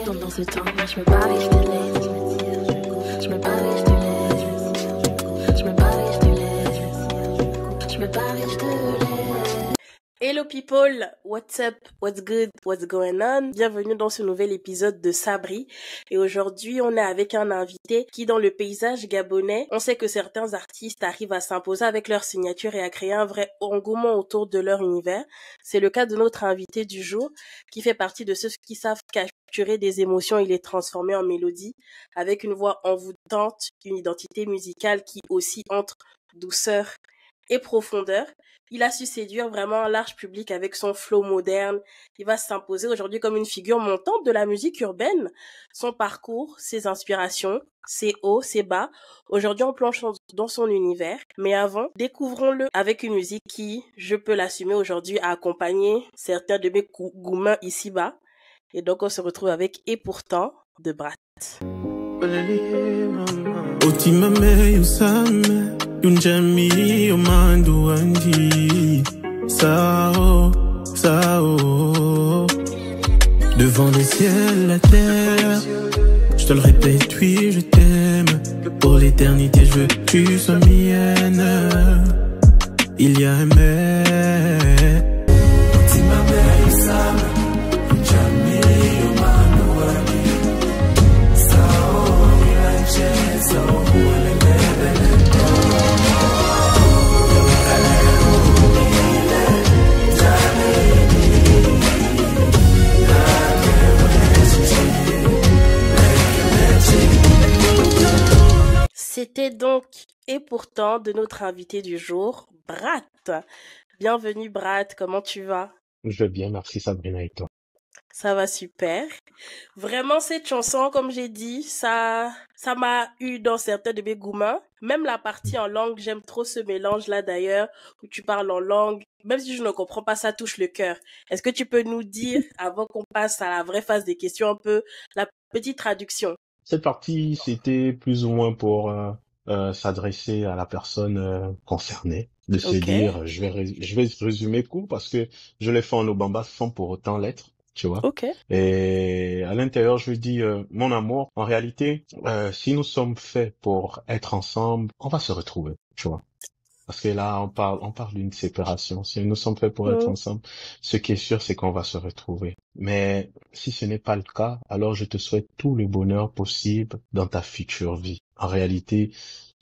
Pendant ce temps, moi je me barre et je te laisse. Je me barre et je te laisse. Je me barre et je te laisse. Je me barre et je te laisse. Hello people, what's up, what's good, what's going on? Bienvenue dans ce nouvel épisode de Sabri. Et aujourd'hui, on est avec un invité qui, dans le paysage gabonais, on sait que certains artistes arrivent à s'imposer avec leur signature et à créer un vrai engouement autour de leur univers. C'est le cas de notre invité du jour, qui fait partie de ceux qui savent capturer des émotions et les transformer en mélodie, avec une voix envoûtante, une identité musicale qui oscille entre douceur et profondeur. Il a su séduire vraiment un large public avec son flow moderne. Il va s'imposer aujourd'hui comme une figure montante de la musique urbaine. Son parcours, ses inspirations, ses hauts, ses bas. Aujourd'hui, on plonge dans son univers. Mais avant, découvrons-le avec une musique qui, je peux l'assumer aujourd'hui, a accompagné certains de mes goumins ici-bas. Et donc, on se retrouve avec Et pourtant de Brat. Otimame usame Yunjami omandu andi Sao, sao Devant le ciel, la terre Je te le répète, oui je t'aime Pour l'éternité je veux que tu sois mienne Il y a un mais Otimame usame Yunjami omandu andi Sao, yunjami sao C'était donc Et pourtant de notre invité du jour, Brat. Bienvenue Brat, comment tu vas? Je vais bien, merci Sabrina et toi. Ça va super. Vraiment cette chanson, comme j'ai dit, ça m'a eu dans certains de mes goumins. Même la partie en langue, j'aime trop ce mélange-là d'ailleurs, où tu parles en langue. Même si je ne comprends pas, ça touche le cœur. Est-ce que tu peux nous dire, avant qu'on passe à la vraie phase des questions, un peu la petite traduction? Cette partie, c'était plus ou moins pour s'adresser à la personne concernée, de se Ok. dire, je vais résumer court parce que je l'ai fait en Obamba sans pour autant l'être, tu vois. Ok. Et à l'intérieur, je dis, mon amour, en réalité, si nous sommes faits pour être ensemble, on va se retrouver, tu vois. Parce que là, on parle d'une séparation. Si nous sommes faits pour être ensemble, ce qui est sûr, c'est qu'on va se retrouver. Mais si ce n'est pas le cas, alors je te souhaite tout le bonheur possible dans ta future vie. En réalité,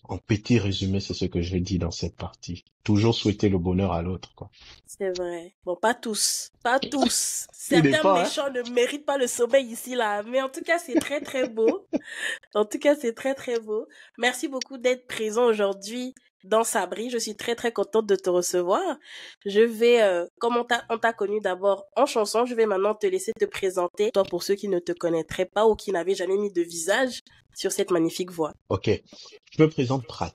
en petit résumé, c'est ce que je dis dans cette partie. Toujours souhaiter le bonheur à l'autre, quoi. C'est vrai. Bon, pas tous. Pas tous. Il n'est Certains pas, hein? méchants ne méritent pas le sommeil ici, là. Mais en tout cas, c'est très, très beau. En tout cas, c'est très, très beau. Merci beaucoup d'être présent aujourd'hui dans Sabri. Je suis très, très contente de te recevoir. Je vais, comme on t'a connu d'abord en chanson, je vais maintenant te laisser te présenter. Toi, pour ceux qui ne te connaîtraient pas ou qui n'avaient jamais mis de visage sur cette magnifique voix. Ok. Je me présente Prat.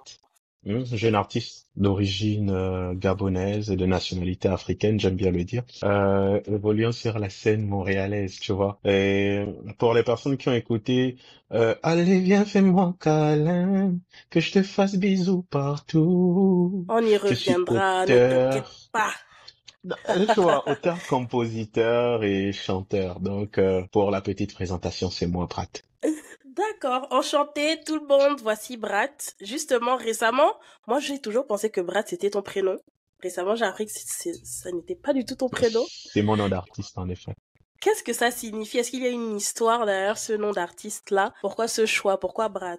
Jeune artiste d'origine gabonaise et de nationalité africaine, j'aime bien le dire, évoluant sur la scène montréalaise, tu vois. Et pour les personnes qui ont écouté, allez viens fais-moi un câlin, que je te fasse bisous partout. On y Je suis reviendra, ne t'inquiète auteur, pas. tu vois, auteur, compositeur et chanteur. Donc pour la petite présentation, c'est moi Prat. D'accord, enchanté tout le monde, voici Brat. Justement, récemment, moi j'ai toujours pensé que Brat c'était ton prénom. Récemment, j'ai appris que ça n'était pas du tout ton prénom. C'est mon nom d'artiste en effet. Qu'est-ce que ça signifie? Est-ce qu'il y a une histoire derrière ce nom d'artiste-là? Pourquoi ce choix? Pourquoi Brat?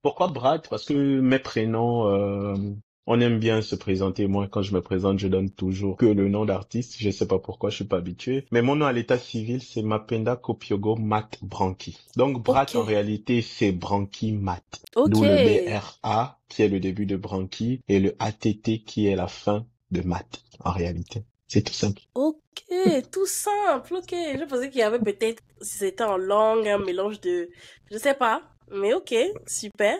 Pourquoi Brad? Parce que mes prénoms, on aime bien se présenter. Moi, quand je me présente, je donne toujours que le nom d'artiste. Je sais pas pourquoi, je suis pas habitué. Mais mon nom à l'état civil, c'est Mapenda Kopiogo Mat Branki. Donc, Brad, Ok. en réalité, c'est Branki Mat. Ok. D'où le BRA, qui est le début de Branki, et le ATT, qui est la fin de Mat, en réalité. C'est tout simple. Ok, tout simple, ok. Je pensais qu'il y avait peut-être, si c'était en langue, un mélange de... Je sais pas, mais ok, super.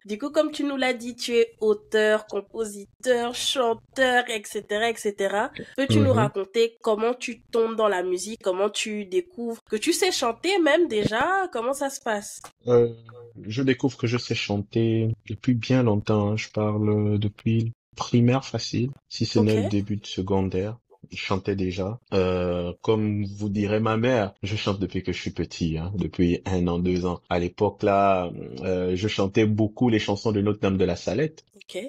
Du coup, comme tu nous l'as dit, tu es auteur, compositeur, chanteur, etc., etc. Peux-tu nous raconter comment tu tombes dans la musique, comment tu découvres que tu sais chanter même déjà? Comment ça se passe? Je découvre que je sais chanter depuis bien longtemps, hein. Je parle depuis primaire facile, si ce Ok. n'est le début de secondaire. chantais déjà. Comme vous dirait ma mère, je chante depuis que je suis petit, hein, depuis 1 an, 2 ans. À l'époque là, je chantais beaucoup les chansons de Notre-Dame de la Salette. Ok.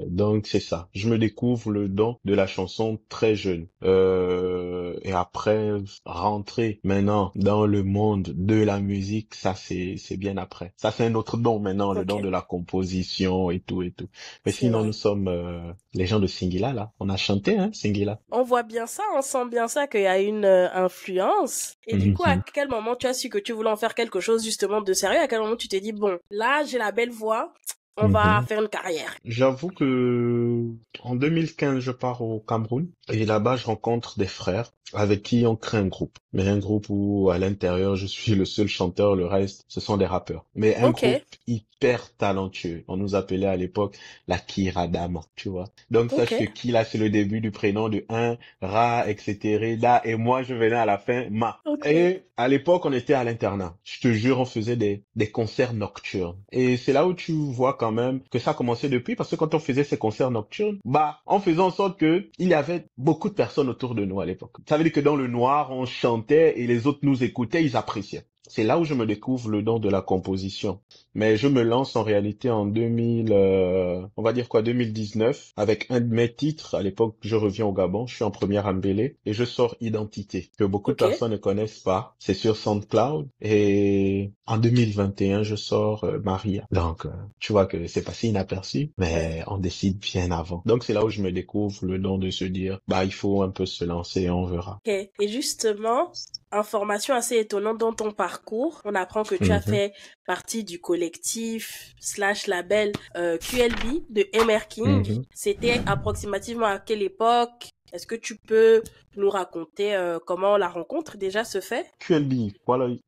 Donc c'est ça. Je me découvre le don de la chanson très jeune. Et après rentrer maintenant dans le monde de la musique, ça c'est bien après. Ça c'est un autre don maintenant, le don Ok. de la composition et tout et tout. Mais C'est sinon nous vrai. sommes les gens de Singila là. On a chanté hein Singila. On voit bien ça, on sent bien ça qu'il y a une influence. Et du coup, à Mhm. quel moment tu as su que tu voulais en faire quelque chose justement de sérieux? À quel moment tu t'es dit, bon, là, j'ai la belle voix, on va Mhm. faire une carrière. J'avoue que en 2015, je pars au Cameroun et là-bas, je rencontre des frères avec qui on crée un groupe. Mais un groupe où à l'intérieur, je suis le seul chanteur, le reste, ce sont des rappeurs. Mais un Ok, groupe hyper talentueux. On nous appelait à l'époque la Kiradama, tu vois. Donc ok, sache que Ki là, c'est le début du prénom de un, Ra, etc. Da, et moi, je venais à la fin, Ma. ok, Et à l'époque, on était à l'internat. Je te jure, on faisait des concerts nocturnes. Et c'est là où tu vois quand même que ça a commencé depuis, parce que quand on faisait ces concerts nocturnes, bah, on faisait en sorte que il y avait beaucoup de personnes autour de nous à l'époque. Ça veut dire que dans le noir, on chantait et les autres nous écoutaient, ils appréciaient. C'est là où je me découvre le don de la composition. Mais je me lance en réalité en 2000, on va dire quoi, 2019, avec un de mes titres. À l'époque, je reviens au Gabon, je suis en première à Mbélé et je sors Identité, que beaucoup de ok. personnes ne connaissent pas. C'est sur SoundCloud. Et en 2021, je sors Maria. Donc, tu vois que c'est passé inaperçu, Ouais. mais on décide bien avant. Donc, c'est là où je me découvre le don de se dire, bah, il faut un peu se lancer et on verra. Ok. Et justement, information assez étonnante dans ton parcours, on apprend que tu as Mhm, fait partie du collectif slash label QLB de Emer King. mhm. C'était approximativement à quelle époque? Est-ce que tu peux nous raconter comment la rencontre déjà se fait? QLB,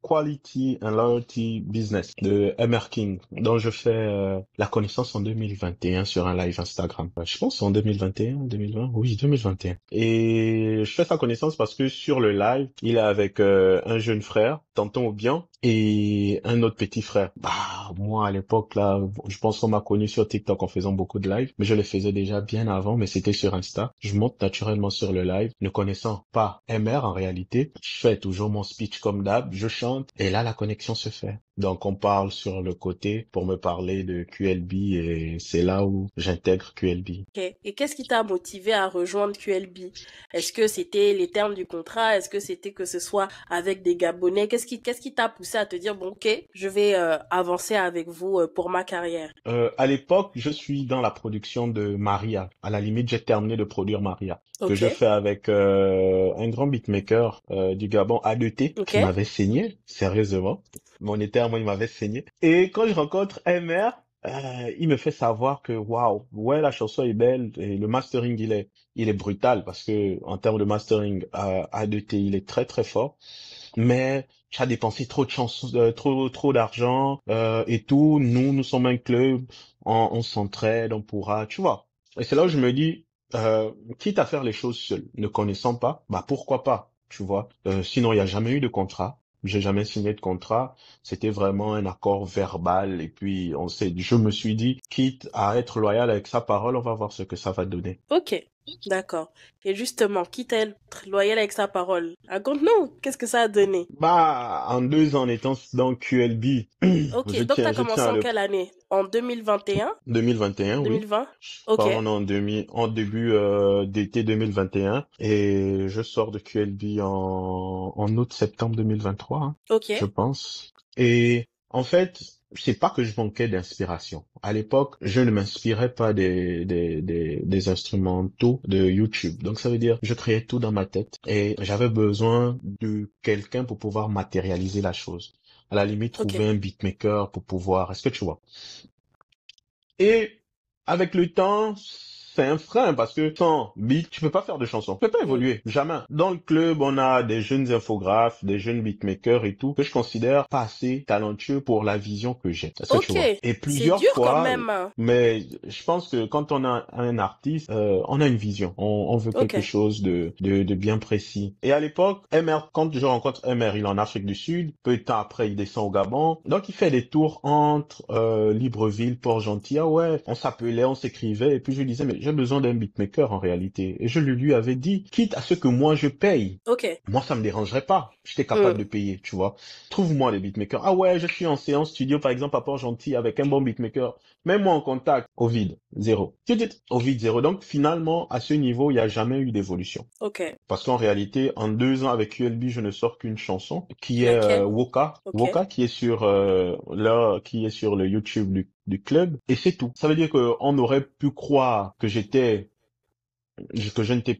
Quality and Loyalty Business de Emer King, dont je fais la connaissance en 2021 sur un live Instagram. Je pense en 2021, 2020, oui, 2021. Et je fais sa connaissance parce que sur le live, il est avec un jeune frère, Tonton Obian, et un autre petit frère. Bah, moi à l'époque là, je pense qu'on m'a connu sur TikTok en faisant beaucoup de live, mais je le faisais déjà bien avant, mais c'était sur Insta. Je monte naturellement sur le live, ne connaissant pas MR en réalité. Je fais toujours mon speech comme d'hab, je chante, et là la connexion se fait. Donc on parle sur le côté pour me parler de QLB et c'est là où j'intègre QLB. Ok. Et qu'est-ce qui t'a motivé à rejoindre QLB? Est-ce que c'était les termes du contrat? Est-ce que c'était que ce soit avec des Gabonais? Qu'est-ce qui t'a poussé à te dire, bon, ok, je vais avancer avec vous pour ma carrière? À l'époque, je suis dans la production de Maria. À la limite, j'ai terminé de produire Maria, que Ok, je fais avec un grand beatmaker du Gabon, A2T, ok, qui m'avait saigné, sérieusement. Mon éther, moi, il m'avait saigné. Et quand je rencontre MR, il me fait savoir que waouh, ouais, la chanson est belle et le mastering il est brutal parce que en termes de mastering, A2T il est très très fort, mais tu as dépensé trop de chansons, trop d'argent et tout. Nous sommes un club, on s'entraide, on pourra, tu vois. Et c'est là où je me dis, quitte à faire les choses seul, ne connaissant pas, bah pourquoi pas, tu vois. Sinon il y a jamais eu de contrat. J'ai jamais signé de contrat. C'était vraiment un accord verbal. Et puis, je me suis dit, quitte à être loyal avec sa parole, on va voir ce que ça va donner. ok, d'accord. Et justement, quitte à être loyal avec sa parole, raconte-nous, qu'est-ce que ça a donné? Bah, en 2 ans, en étant dans QLB, Ok, donc t'as je tiens commencé à en le quelle année? En 2021? 2021, oui. 2020? Je Ok, pars en début d'été 2021 et je sors de QLB en août-septembre 2023, hein, ok, je pense. Et en fait, c'est pas que je manquais d'inspiration. À l'époque, je ne m'inspirais pas des instrumentaux de YouTube. Donc ça veut dire, je créais tout dans ma tête et j'avais besoin de quelqu'un pour pouvoir matérialiser la chose. À la limite, ok, trouver un beatmaker pour pouvoir, est-ce que tu vois? Et avec le temps, c'est un frein parce que sans beat, tu peux pas faire de chansons. Tu peux pas mm, évoluer. Jamais. Dans le club, on a des jeunes infographes, des jeunes beatmakers et tout, que je considère pas assez talentueux pour la vision que j'ai. Est-ce que tu ok. vois? Et C'est plusieurs dur quand fois, même, hein. mais je pense que quand on a un artiste, on a une vision. On veut Ok, quelque chose de bien précis. Et à l'époque, MR, quand je rencontre MR, il est en Afrique du Sud. Peu de temps après, il descend au Gabon. Donc, il fait des tours entre Libreville, Port-Gentil. Ah ouais, on s'appelait, on s'écrivait. Et puis, je lui disais, mais j'ai besoin d'un beatmaker en réalité. Et je lui avais dit, quitte à ce que moi je paye, Ok. moi ça me dérangerait pas. J'étais capable de payer, tu vois. Trouve-moi les beatmakers. Ah ouais, je suis en séance studio par exemple à Port-Gentil avec un bon beatmaker. Mets-moi en contact. Ovid, zéro. Ovid, zéro. Donc finalement, à ce niveau, il n'y a jamais eu d'évolution. Ok. Parce qu'en réalité, en 2 ans avec QLB, je ne sors qu'une chanson qui est Laquelle? Woka. Ok. Woka qui est sur qui est sur le YouTube du club. Et c'est tout. Ça veut dire qu'on aurait pu croire que je n'étais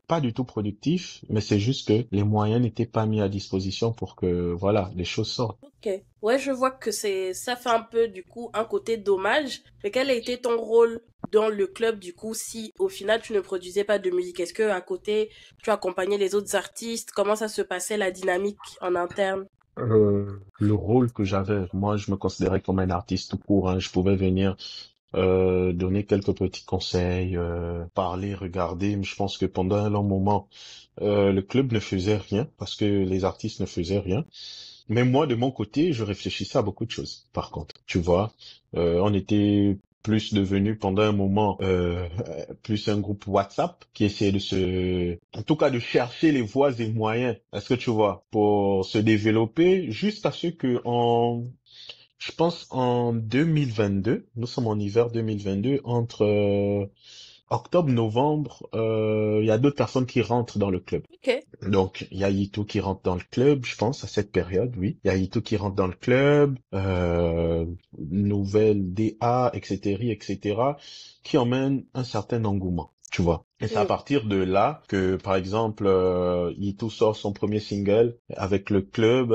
pas du tout productif, mais c'est juste que les moyens n'étaient pas mis à disposition pour que, voilà, les choses sortent. Ok. Ouais, je vois que ça fait un peu, du coup, un côté dommage. Mais quel a été ton rôle dans le club, du coup, si au final tu ne produisais pas de musique? Est-ce que à côté, tu accompagnais les autres artistes? Comment ça se passait, la dynamique en interne? Le rôle que j'avais, moi, je me considérais comme un artiste tout court, hein. Je pouvais venir donner quelques petits conseils, parler, regarder. Mais je pense que pendant un long moment, le club ne faisait rien parce que les artistes ne faisaient rien. Mais moi, de mon côté, je réfléchissais à beaucoup de choses. Par contre, tu vois, on était plus devenu pendant un moment plus un groupe WhatsApp qui essayait en tout cas, de chercher les voies et moyens. Est-ce que tu vois, pour se développer jusqu'à ce que je pense en 2022, nous sommes en hiver 2022, entre octobre, novembre, il y a d'autres personnes qui rentrent dans le club. Ok. Donc, il y a Ito qui rentre dans le club, je pense, à cette période, oui. Il y a Ito qui rentre dans le club, nouvelle DA, etc., etc., qui emmène un certain engouement, tu vois. Et c'est à partir de là que, par exemple, Ito sort son premier single avec le club,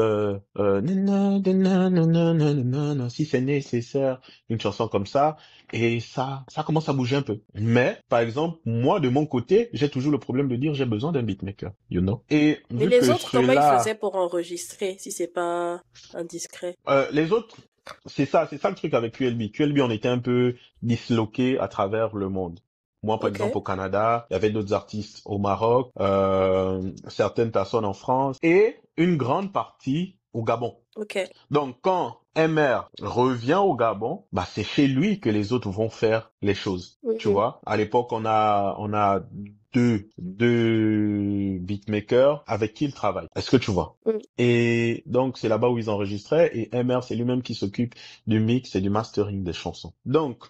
si c'est nécessaire, une chanson comme ça. Et ça commence à bouger un peu. Mais, par exemple, moi, de mon côté, j'ai toujours le problème de dire j'ai besoin d'un beatmaker, you know. Et Mais vu les que autres, comment ils ceux-là, faisaient pour enregistrer, si c'est pas indiscret? les autres, c'est ça le truc avec QLB. QLB, on était un peu disloqué à travers le monde. Moi, par Ok. exemple, au Canada, il y avait d'autres artistes au Maroc, certaines personnes en France et une grande partie au Gabon. Ok. Donc, quand MR revient au Gabon, bah, c'est chez lui que les autres vont faire les choses. Tu vois, à l'époque, on a deux beatmakers avec qui il travaille. Est-ce que tu vois? Et donc, c'est là-bas où ils enregistraient et MR, c'est lui-même qui s'occupe du mix et du mastering des chansons. Donc,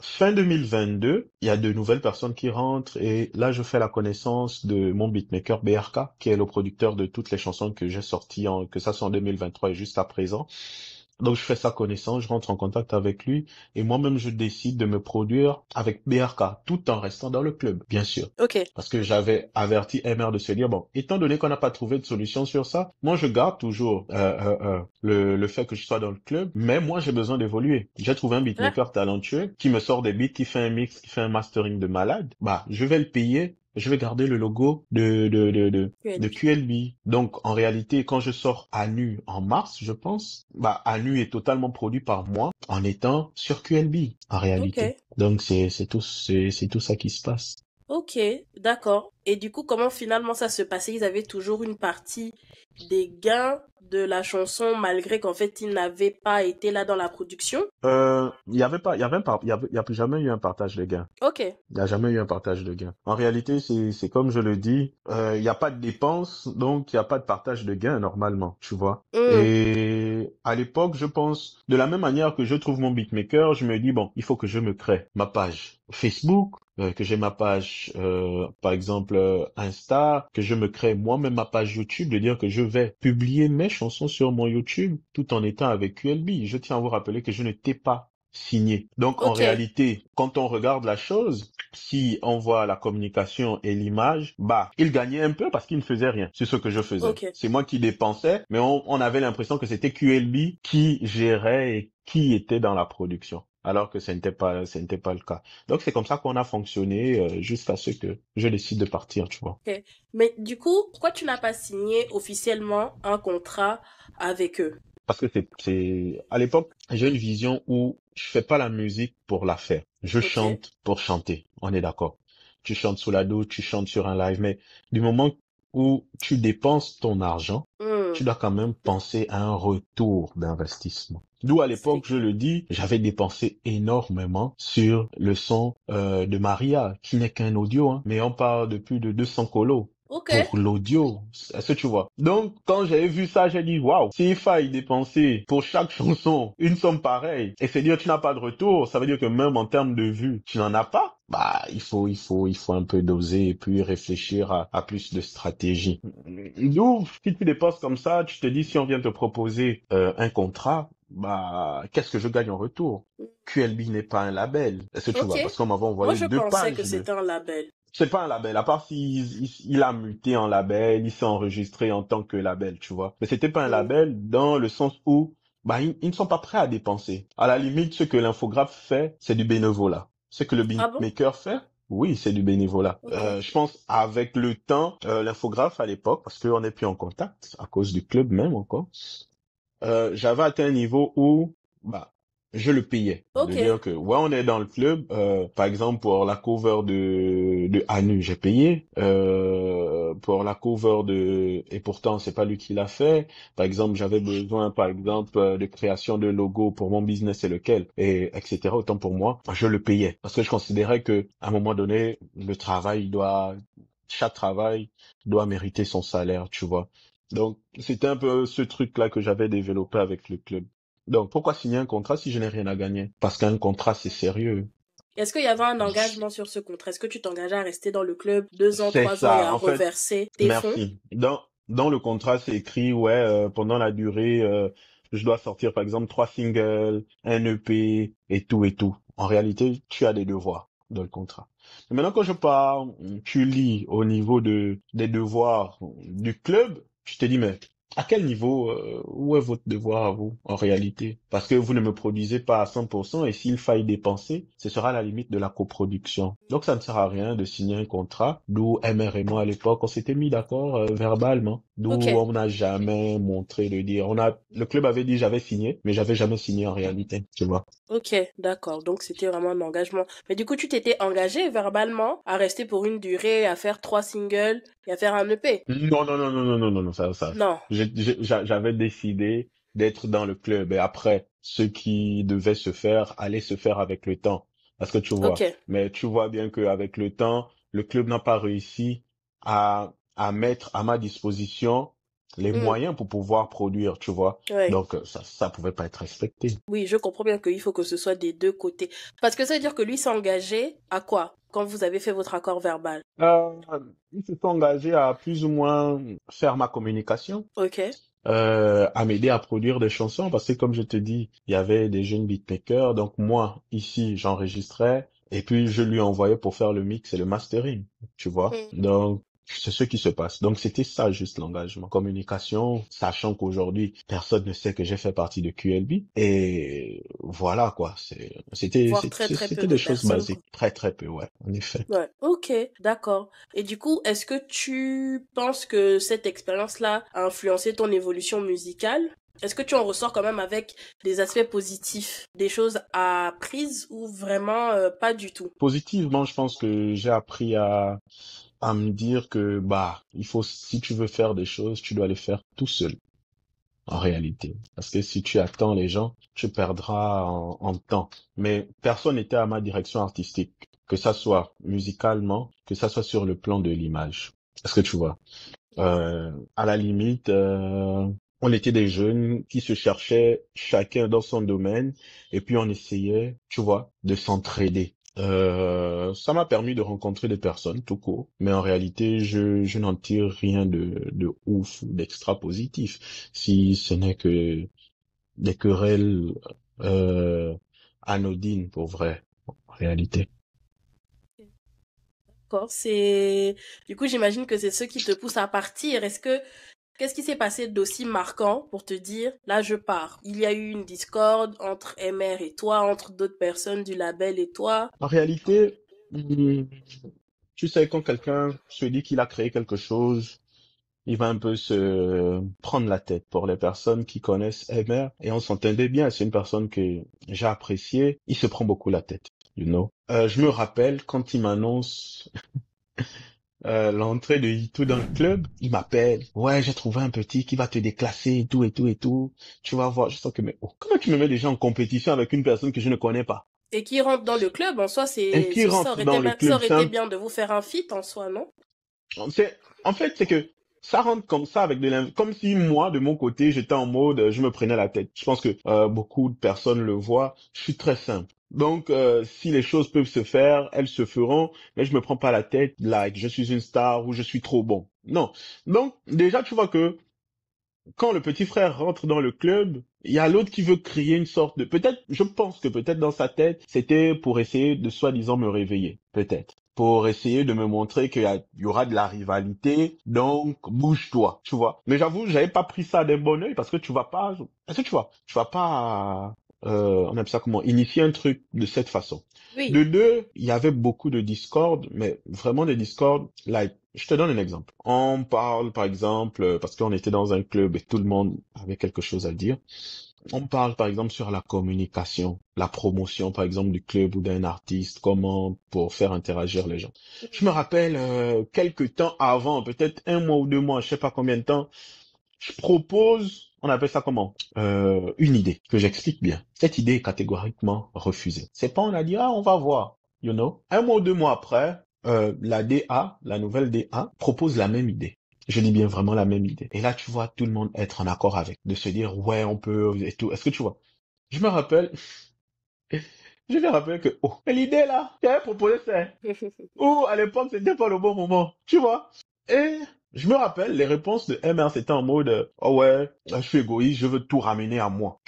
fin 2022, il y a de nouvelles personnes qui rentrent et là, je fais la connaissance de mon beatmaker BRK, qui est le producteur de toutes les chansons que j'ai sorties, que ça soit en 2023 et jusqu'à présent. Donc, je fais sa connaissance, je rentre en contact avec lui et moi-même, je décide de me produire avec BRK tout en restant dans le club, bien sûr. Ok. Parce que j'avais averti MR de se dire, bon, étant donné qu'on n'a pas trouvé de solution sur ça, moi, je garde toujours le fait que je sois dans le club, mais moi, j'ai besoin d'évoluer. J'ai trouvé un beatmaker talentueux qui me sort des beats, qui fait un mix, qui fait un mastering de malade. Bah, je vais le payer. Je vais garder le logo de QLB. Donc, en réalité, quand je sors Anu en mars, je pense, bah, Anu est totalement produit par moi en étant sur QLB, en réalité. Ok. Donc, c'est tout ça qui se passe. Ok, d'accord. Et du coup, comment finalement ça se passait? Ils avaient toujours une partie des gains de la chanson malgré qu'en fait ils n'avaient pas été là dans la production? Il y a jamais eu un partage de gains. Ok. Il n'y a jamais eu un partage de gains. En réalité, c'est comme je le dis, il n'y a pas de dépenses, donc il n'y a pas de partage de gains normalement, tu vois. Et à l'époque, je pense, de la même manière que je trouve mon beatmaker, je me dis, bon, il faut que je me crée ma page Facebook, que j'ai ma page, par exemple, Insta, que je me crée moi-même ma page YouTube, de dire que je vais publier mes chansons sur mon YouTube tout en étant avec QLB. Je tiens à vous rappeler que je n'étais pas signé. Donc, en réalité, quand on regarde la chose, si on voit la communication et l'image, bah, il gagnait un peu parce qu'il ne faisait rien. C'est ce que je faisais. C'est moi qui dépensais, mais on avait l'impression que c'était QLB qui gérait et qui était dans la production. Alors que ce n'était pas le cas. Donc, c'est comme ça qu'on a fonctionné jusqu'à ce que je décide de partir, tu vois. Ok. Mais du coup, pourquoi tu n'as pas signé officiellement un contrat avec eux? Parce que à l'époque, j'ai une vision où je fais pas la musique pour la faire. Je chante pour chanter. On est d'accord. Tu chantes sous la douche, tu chantes sur un live, mais du moment où tu dépenses ton argent, tu dois quand même penser à un retour d'investissement. D'où à l'époque, je le dis, j'avais dépensé énormément sur le son de Maria, qui n'est qu'un audio, hein, mais on parle de plus de 200 colos. Ok. Pour l'audio, est-ce que tu vois? Donc, quand j'avais vu ça, j'ai dit, waouh, s'il faille dépenser pour chaque chanson une somme pareille, et c'est dire que tu n'as pas de retour, ça veut dire que même en termes de vues, tu n'en as pas. Bah, il faut un peu doser et puis réfléchir à plus de stratégie. D'où, si tu dépenses comme ça, tu te dis, si on vient te proposer un contrat, bah, qu'est-ce que je gagne en retour? QLB n'est pas un label. Est-ce que tu vois? Ok. Parce qu'on m'avait Moi, envoyé je 2 pensais que pages de... c'était un label. C'est pas un label, à part s'il a muté en label, il s'est enregistré en tant que label, tu vois. Mais c'était pas un Hmm. label dans le sens où, bah, ils ne sont pas prêts à dépenser. À la limite, ce que l'infographe fait, c'est du bénévolat. Ce que le Ah bon? beatmaker fait, oui, c'est du bénévolat. Ok. Je pense avec le temps, l'infographe à l'époque, parce qu'on n'est plus en contact, à cause du club même encore, j'avais atteint un niveau où, bah, je le payais. De Ok. dire que, ouais, on est dans le club, par exemple, pour la cover de Anu, j'ai payé, pour la cover et pourtant, c'est pas lui qui l'a fait. Par exemple, j'avais besoin, par exemple, de création de logo pour mon business et lequel, et etc. Autant pour moi, je le payais. Parce que je considérais que, à un moment donné, chaque travail doit mériter son salaire, tu vois. Donc, c'était un peu ce truc-là que j'avais développé avec le club. Donc, pourquoi signer un contrat si je n'ai rien à gagner? Parce qu'un contrat, c'est sérieux. Est-ce qu'il y avait un engagement sur ce contrat? Est-ce que tu t'engageais à rester dans le club 2 ans, C'est 3 ans et ça, à en fait. reverser tes fonds? Merci. Dans le contrat, c'est écrit, ouais, pendant la durée, je dois sortir, par exemple, 3 singles, un EP, et tout et tout. En réalité, tu as des devoirs dans le contrat. Mais maintenant, quand je parle, tu lis au niveau des devoirs du club, tu te dis, mais à quel niveau, où est votre devoir à vous, en réalité? Parce que vous ne me produisez pas à 100%, et s'il faille dépenser, ce sera à la limite de la coproduction. Donc, ça ne sert à rien de signer un contrat, d'où MR et moi, à l'époque, on s'était mis d'accord, verbalement, d'où Ok. on n'a jamais montré de dire, le club avait dit j'avais signé, mais j'avais jamais signé en réalité, tu vois. Ok, d'accord. Donc c'était vraiment un engagement. Mais du coup, tu t'étais engagé verbalement à rester pour une durée, à faire 3 singles et à faire un EP? Non, non, non, non, non, non, non, non, ça. Non. J'avais décidé d'être dans le club et après, ce qui devait se faire allait se faire avec le temps. Parce que tu Ok. vois, mais tu vois bien qu'avec le temps, le club n'a pas réussi à mettre à ma disposition les Hmm. moyens pour pouvoir produire, tu vois. Ouais. Donc, ça pouvait pas être respecté. Oui, je comprends bien qu'il faut que ce soit des deux côtés. Parce que ça veut dire que lui s'est engagé à quoi quand vous avez fait votre accord verbal? Euh, il s'est engagé à plus ou moins faire ma communication. Ok. À m'aider à produire des chansons parce que comme je te dis, il y avait des jeunes beatmakers, donc moi ici j'enregistrais et puis je lui envoyais pour faire le mix et le mastering, tu vois. Hmm. Donc c'est ce qui se passe. Donc c'était ça juste l'engagement, communication, sachant qu'aujourd'hui personne ne sait que j'ai fait partie de QLB et voilà quoi. Voire très très peu C'était de des choses personnes, quoi. basiques, très très peu, ouais, en effet. Ouais, ok, d'accord. Et du coup, est-ce que tu penses que cette expérience-là a influencé ton évolution musicale? Est-ce que tu en ressors quand même avec des aspects positifs, des choses apprises ou vraiment pas du tout? Positivement, je pense que j'ai appris à me dire que bah si tu veux faire des choses, tu dois les faire tout seul en réalité. Parce que si tu attends les gens, tu perdras en temps. Mais personne n'était à ma direction artistique, que ça soit musicalement, que ça soit sur le plan de l'image. Est-ce que tu vois? À la limite, on était des jeunes qui se cherchaient chacun dans son domaine et puis on essayait, tu vois, de s'entraider. Ça m'a permis de rencontrer des personnes tout court, mais en réalité, je n'en tire rien de ouf ou d'extra positif, si ce n'est que des querelles euh, anodines pour vrai, en réalité. D'accord, du coup, j'imagine que c'est ce qui te pousse à partir. Qu'est-ce qui s'est passé d'aussi marquant pour te dire, là, je pars? Il y a eu une discorde entre MR et toi, entre d'autres personnes du label et toi. En réalité, tu sais, quand quelqu'un se dit qu'il a créé quelque chose, il va un peu se prendre la tête. Pour les personnes qui connaissent MR, et on s'entendait bien, c'est une personne que j'ai appréciée, il se prend beaucoup la tête, you know. Je me rappelle quand il m'annonce l'entrée de Itu dans le club, il m'appelle. Ouais, j'ai trouvé un petit qui va te déclasser et tout et tout et tout. Tu vas voir. Je sens que mais oh, comment tu me mets déjà en compétition avec une personne que je ne connais pas? Et qui rentre dans le club, en soi, Et qui ça rentre aurait dans le ça club, aurait été bien de vous faire un feat en soi, non? en fait, c'est que ça rentre comme ça avec comme si moi, de mon côté, j'étais en mode, je me prenais la tête. Je pense que beaucoup de personnes le voient. Je suis très simple. Donc, si les choses peuvent se faire, elles se feront, mais je me prends pas la tête, like, je suis une star ou je suis trop bon. Non. Donc, déjà, tu vois que quand le petit frère rentre dans le club, il y a l'autre qui veut créer une sorte de... Peut-être, je pense que peut-être dans sa tête, c'était pour essayer de soi-disant me réveiller. Peut-être. Pour essayer de me montrer il y aura de la rivalité, donc bouge-toi, tu vois. Mais j'avoue, j'avais pas pris ça d'un bon œil parce que tu vas pas... Est-ce que tu vas pas... on appelle ça comment? Initier un truc de cette façon. Oui. De deux, il y avait beaucoup de discord, mais vraiment des discords, like, je te donne un exemple. On parle, par exemple, parce qu'on était dans un club et tout le monde avait quelque chose à dire. On parle, par exemple, sur la communication, la promotion, par exemple, du club ou d'un artiste, comment pour faire interagir les gens. Je me rappelle, quelques temps avant, peut-être un mois ou 2 mois, je sais pas combien de temps, je propose, on appelle ça comment? Une idée, que j'explique bien. Cette idée est catégoriquement refusée. C'est pas on a dit, ah, on va voir, you know. Un mois ou 2 mois après, la DA, la nouvelle DA, propose la même idée. Je dis bien vraiment la même idée. Et là, tu vois tout le monde être en accord avec, de se dire, ouais, on peut, et tout. Est-ce que tu vois? Je me rappelle, je me rappelle que, oh, mais l'idée là, qui avait proposé ça, ou à l'époque, c'était pas le bon moment, tu vois. Et je me rappelle, les réponses de MR, c'était en mode, oh ouais, je suis égoïste, je veux tout ramener à moi.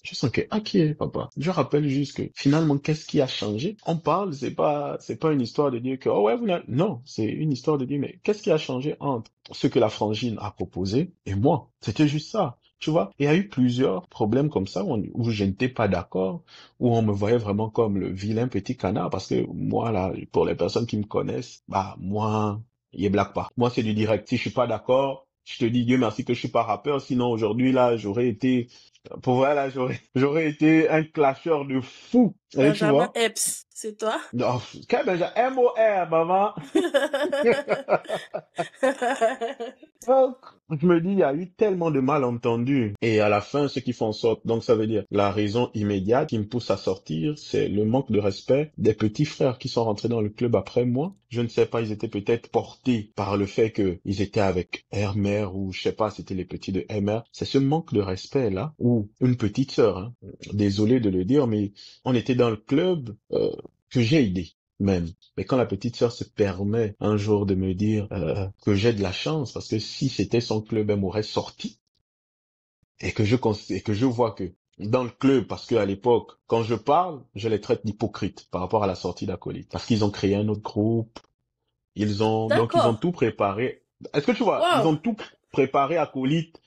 Je sens que, ok, papa. Je rappelle juste que, finalement, qu'est-ce qui a changé? On parle, c'est pas une histoire de dire que, oh ouais, non, c'est une histoire de dire, mais qu'est-ce qui a changé entre ce que la frangine a proposé et moi? C'était juste ça. Tu vois, il y a eu plusieurs problèmes comme ça où je n'étais pas d'accord, où on me voyait vraiment comme le vilain petit canard, parce que moi, là, pour les personnes qui me connaissent, bah, moi, il blague pas. Moi, c'est du direct. Si je suis pas d'accord, je te dis Dieu merci que je suis pas rappeur, sinon aujourd'hui, là, j'aurais été, pour vrai, là, j'aurais été un clasheur de fou. Et tu Benjamin vois? Epps, c'est toi? Non, quel Benjamin? M-O-R, maman. Donc, je me dis, il y a eu tellement de malentendus. Et à la fin, ce qui font en sorte, donc ça veut dire, la raison immédiate qui me pousse à sortir, c'est le manque de respect des petits frères qui sont rentrés dans le club après moi. Je ne sais pas, ils étaient peut-être portés par le fait qu'ils étaient avec Hermer ou je sais pas, c'était les petits de Hermer. C'est ce manque de respect là, ou une petite sœur, hein. Désolé de le dire, mais on était dans le club que j'ai aidé même. Mais quand la petite sœur se permet un jour de me dire que j'ai de la chance, parce que si c'était son club, elle m'aurait sorti, et que je vois que dans le club, parce que à l'époque, quand je parle, je les traite d'hypocrites par rapport à la sortie d'Acolyte, parce qu'ils ont créé un autre groupe, donc ils ont D'accord. tout préparé. Est-ce que tu vois, ils Wow. ont tout préparé Acolyte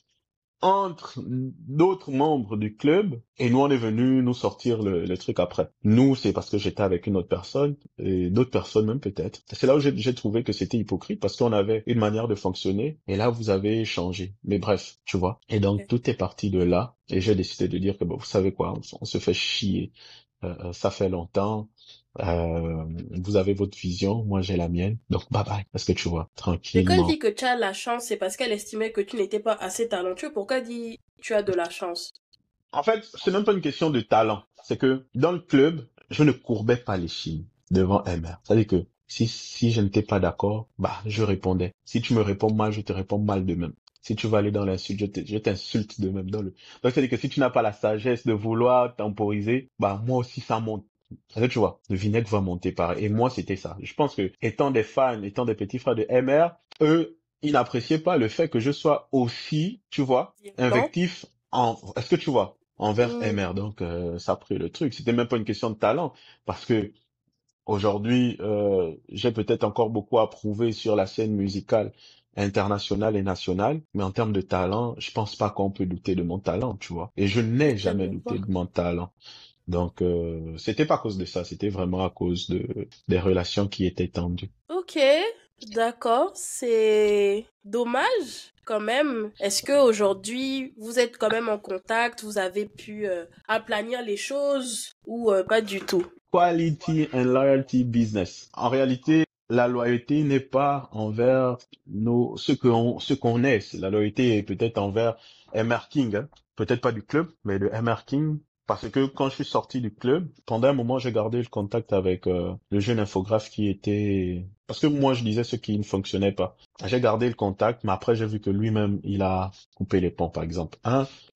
entre d'autres membres du club et nous on est venu nous sortir le truc après. Nous c'est parce que j'étais avec une autre personne et d'autres personnes même peut-être. C'est là où j'ai trouvé que c'était hypocrite parce qu'on avait une manière de fonctionner et là vous avez changé. Mais bref, tu vois. Et donc tout est parti de là et j'ai décidé de dire que bon, vous savez quoi, on se fait chier. Ça fait longtemps. Vous avez votre vision, moi j'ai la mienne. Donc bye bye. Est-ce que tu vois, Mais quand elle tranquillement. dit que tu as la chance, c'est parce qu'elle estimait que tu n'étais pas assez talentueux. Pourquoi elle dit tu as de la chance? En fait, c'est même pas une question de talent. C'est que dans le club, je ne courbais pas les chines devant MR. C'est-à-dire que si je n'étais pas d'accord, bah, je répondais. Si tu me réponds mal, je te réponds mal de même. Si tu vas aller dans l'insulte, je t'insulte de même Donc, c'est-à-dire que si tu n'as pas la sagesse de vouloir temporiser, bah, moi aussi, ça monte. C'est-à-dire, tu vois, le vinaigre va monter pareil. Et moi, c'était ça. Je pense que, étant des fans, étant des petits frères de MR, eux, ils n'appréciaient pas le fait que je sois aussi, tu vois, Non? invectif est-ce que tu vois? Envers MR, donc ça a pris le truc. C'était même pas une question de talent, parce que aujourd'hui, j'ai peut-être encore beaucoup à prouver sur la scène musicale internationale et nationale, mais en termes de talent, je pense pas qu'on peut douter de mon talent, tu vois. Et je n'ai jamais Certainement douté pas. de mon talent. Donc, c'était pas à cause de ça, c'était vraiment à cause des relations qui étaient tendues. Ok, d'accord, c'est dommage quand même. Est-ce que aujourd'hui vous êtes quand même en contact, vous avez pu aplanir les choses ou pas du tout? Quality and loyalty business. En réalité, la loyauté n'est pas envers ce qu'on est. La loyauté est peut-être envers MR King, hein. Peut-être pas du club, mais de MR King. Parce que quand je suis sorti du club, pendant un moment, j'ai gardé le contact avec le jeune infographe qui était... Parce que moi, je disais ce qui ne fonctionnait pas. J'ai gardé le contact, mais après, j'ai vu que lui-même, il a coupé les ponts, par exemple.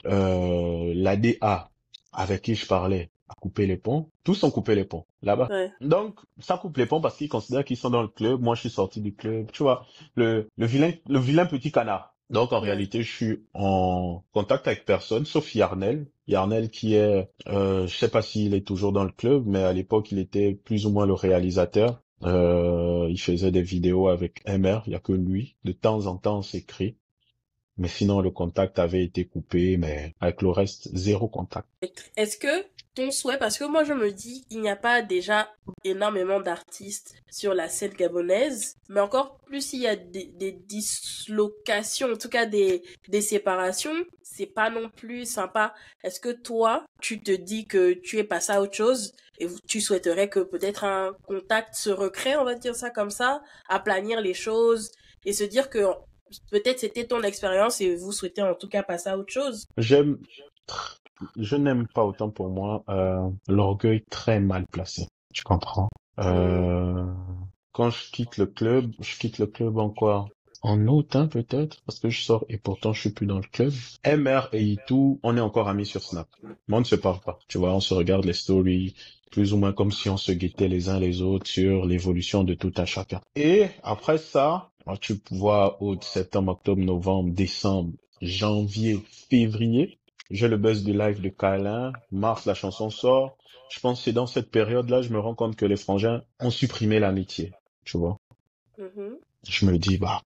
L'ADA avec qui je parlais a coupé les ponts. Tous ont coupé les ponts, là-bas. Ouais. Donc, ça coupe les ponts parce qu'ils considèrent qu'ils sont dans le club. Moi, je suis sorti du club. Tu vois, le vilain petit canard. Donc, en Ouais. réalité, je suis en contact avec personne, sauf Yarnel. Yarnel qui est, je sais pas s'il est toujours dans le club, mais à l'époque, il était plus ou moins le réalisateur. Il faisait des vidéos avec MR. Il y a que lui. De temps en temps, on s'écrit. Mais sinon, le contact avait été coupé, mais avec le reste, zéro contact. Est-ce que ton souhait, parce que moi je me dis, il n'y a pas déjà énormément d'artistes sur la scène gabonaise, mais encore plus il y a des dislocations, en tout cas des séparations, c'est pas non plus sympa. Est-ce que toi, tu te dis que tu es passé à autre chose et tu souhaiterais que peut-être un contact se recrée, on va dire ça comme ça, aplanir les choses et se dire que peut-être c'était ton expérience et vous souhaitez en tout cas passer à autre chose? J'aime, je n'aime pas autant pour moi l'orgueil très mal placé. Tu comprends? Hmm. Euh, Quand je quitte le club en quoi? En août, hein, peut-être, parce que je sors et pourtant je suis plus dans le club. MR et Itou, on est encore amis sur Snap. Mais on ne se parle pas. Tu vois, on se regarde les stories, plus ou moins comme si on se guettait les uns les autres sur l'évolution de tout un chacun. Et après ça, tu vois, août, septembre, octobre, novembre, décembre, janvier, février, j'ai le buzz du live de Kalin. Mars, la chanson sort. Je pense que c'est dans cette période-là, je me rends compte que les frangins ont supprimé l'amitié. Tu vois. Mhm. Je me dis, bah,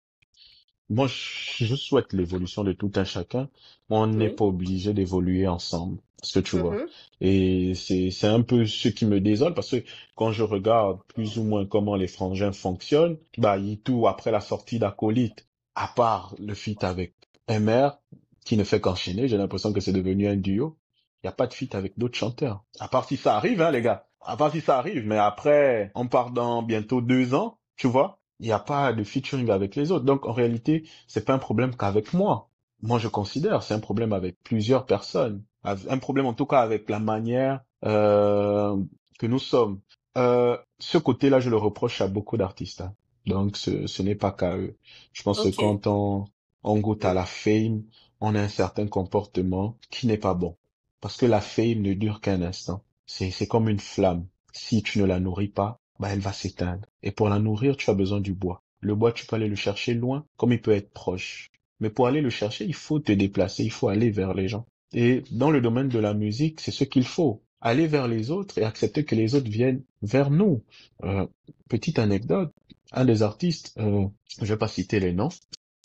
moi, je souhaite l'évolution de tout un chacun. On n'est Oui. pas obligé d'évoluer ensemble. Parce que tu vois. Mhm. Et c'est un peu ce qui me désole parce que quand je regarde plus ou moins comment les frangins fonctionnent, bah, tout après la sortie d'Acolyte, à part le feat avec MR, qui ne fait qu'enchaîner, j'ai l'impression que c'est devenu un duo. Il n'y a pas de feat avec d'autres chanteurs. À part si ça arrive, hein, les gars. À part si ça arrive. Mais après, on part dans bientôt 2 ans, tu vois. Il n'y a pas de featuring avec les autres. Donc, en réalité, c'est pas un problème qu'avec moi. Moi, je considère, c'est un problème avec plusieurs personnes. Un problème, en tout cas, avec la manière que nous sommes. Ce côté-là, je le reproche à beaucoup d'artistes, hein. Donc, ce n'est pas qu'à eux. Je pense que Ok. quand on goûte à la fame, on a un certain comportement qui n'est pas bon. Parce que la fame ne dure qu'un instant. C'est comme une flamme. Si tu ne la nourris pas, bah, elle va s'éteindre. Et pour la nourrir, tu as besoin du bois. Le bois, tu peux aller le chercher loin, comme il peut être proche. Mais pour aller le chercher, il faut te déplacer, il faut aller vers les gens. Et dans le domaine de la musique, c'est ce qu'il faut. Aller vers les autres et accepter que les autres viennent vers nous. Euh, Petite anecdote, un des artistes, je vais pas citer les noms,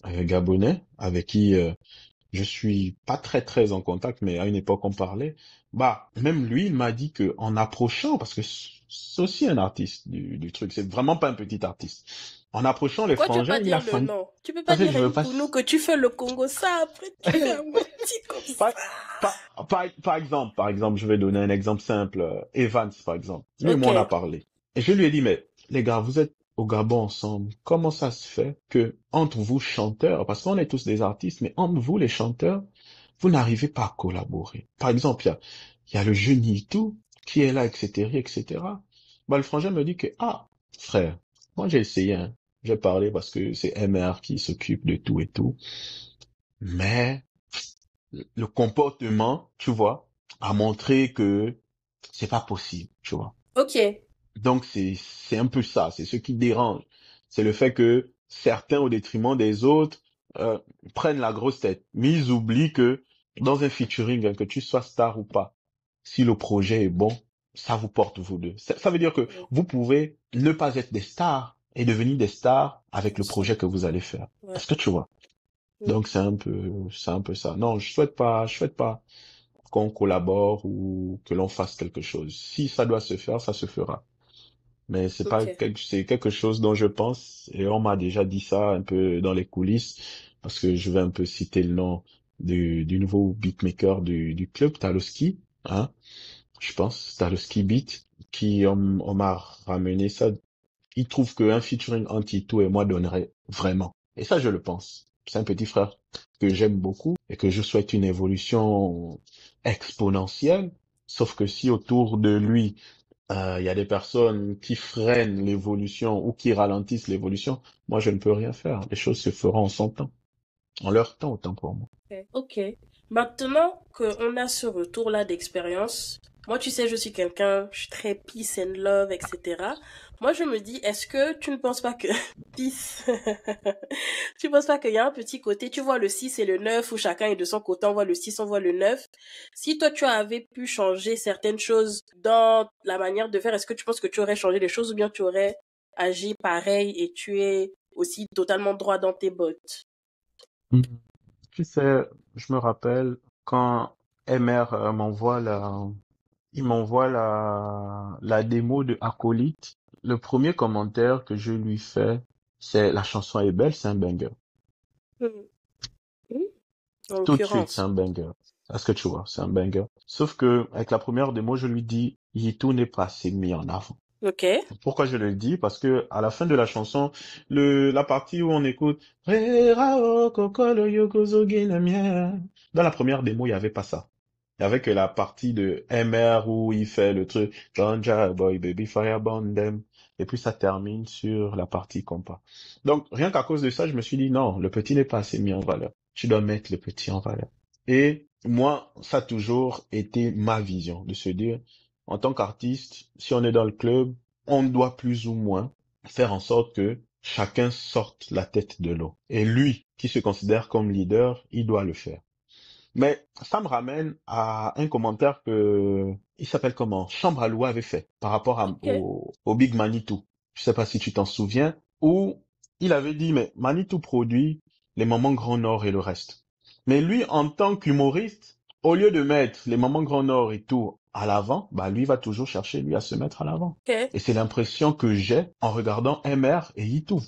gabonais, avec qui je suis pas très en contact, mais à une époque on parlait. Bah, même lui, il m'a dit que en approchant, parce que c'est aussi un artiste du truc, c'est vraiment pas un petit artiste. En approchant les Pourquoi tu veux frangins, pas il a dire le failli, nom? Tu peux pas parce que dire je veux pas, Nkounou que tu fais le Congo ça, après tu fais un moitié comme ça. par, par exemple, je vais donner un exemple simple, Evans, par exemple. Lui et Ok. moi, on a parlé. Et je lui ai dit, mais, les gars, vous êtes au Gabon ensemble. Comment ça se fait que, entre vous chanteurs, parce qu'on est tous des artistes, mais entre vous les chanteurs, vous n'arrivez pas à collaborer. Par exemple, il y a le jeune tout qui est là, etc., etc. Bah, le frangin me dit que, ah, frère, moi j'ai essayé, hein. J'ai parlé parce que c'est MR qui s'occupe de tout et tout. Mais, le comportement, tu vois, a montré que c'est pas possible, tu vois. Ok. Donc c'est un peu ça, c'est ce qui dérange. C'est le fait que certains, au détriment des autres, euh, prennent la grosse tête. Mais ils oublient que dans un featuring, hein, que tu sois star ou pas, si le projet est bon, ça vous porte vous deux. Ça veut dire que Ouais. vous pouvez ne pas être des stars et devenir des stars avec le projet que vous allez faire. Ouais. Est-ce que tu vois? Mm. Donc c'est un peu ça. Non, je souhaite pas qu'on collabore ou que l'on fasse quelque chose. Si ça doit se faire, ça se fera. Mais Ok. c'est quelque chose dont je pense, et on m'a déjà dit ça un peu dans les coulisses, parce que je vais un peu citer le nom du nouveau beatmaker du club, Taloski, hein, je pense, Taloski Beat, on m'a ramené ça il trouve qu'un featuring entre Ito et moi donnerait vraiment. Et ça, je le pense. C'est un petit frère que j'aime beaucoup et que je souhaite une évolution exponentielle. Sauf que si autour de lui, il y a des personnes qui freinent l'évolution ou qui ralentissent l'évolution, moi, je ne peux rien faire. Les choses se feront en son temps. En leur temps, autant pour moi. Ok. Maintenant qu'on a ce retour-là d'expérience, moi, tu sais, je suis quelqu'un, je suis très peace and love, etc. Moi, je me dis, est-ce que tu ne penses pas que... Peace. Tu penses pas qu'il y a un petit côté, tu vois le 6 et le 9, où chacun est de son côté, on voit le 6, on voit le 9. Si toi, tu avais pu changer certaines choses dans la manière de faire, est-ce que tu penses que tu aurais changé les choses ou bien tu aurais agi pareil et tu es aussi totalement droit dans tes bottes? Mm. Tu sais, je me rappelle quand MR il m'envoie la démo de Acolyte. Le premier commentaire que je lui fais, c'est la chanson est belle, c'est un banger. Hmm. Hmm. En Tout de suite, c'est l'occurrence. un banger. Est-ce que tu vois, c'est un banger. Sauf que avec la première démo, je lui dis, Yitou n'est pas assez mis en avant. Ok. Pourquoi je le dis? Parce que à la fin de la chanson, la partie où on écoute Re Rao Kokoro Yokozoge Namia, dans la première démo, il y avait pas ça. Il y avait que la partie de MR où il fait le truc Ganja Boy Baby Fire Burn Them. Et puis ça termine sur la partie compas. Donc rien qu'à cause de ça, je me suis dit non, le petit n'est pas assez mis en valeur. Tu dois mettre le petit en valeur. Et moi, ça a toujours été ma vision de se dire, en tant qu'artiste, si on est dans le club, on doit plus ou moins faire en sorte que chacun sorte la tête de l'eau. Et lui, qui se considère comme leader, il doit le faire. Mais ça me ramène à un commentaire que, il s'appelle comment? Chambre à Loi avait fait par rapport Ok. au Big Manitou. Je sais pas si tu t'en souviens, où il avait dit, mais Manitou produit les Mamans Grand Nord et le reste. Mais lui, en tant qu'humoriste, au lieu de mettre les Mamans Grand Nord et tout à l'avant, bah, lui va toujours chercher, lui, à se mettre à l'avant. Ok. Et c'est l'impression que j'ai en regardant MR et Yitou.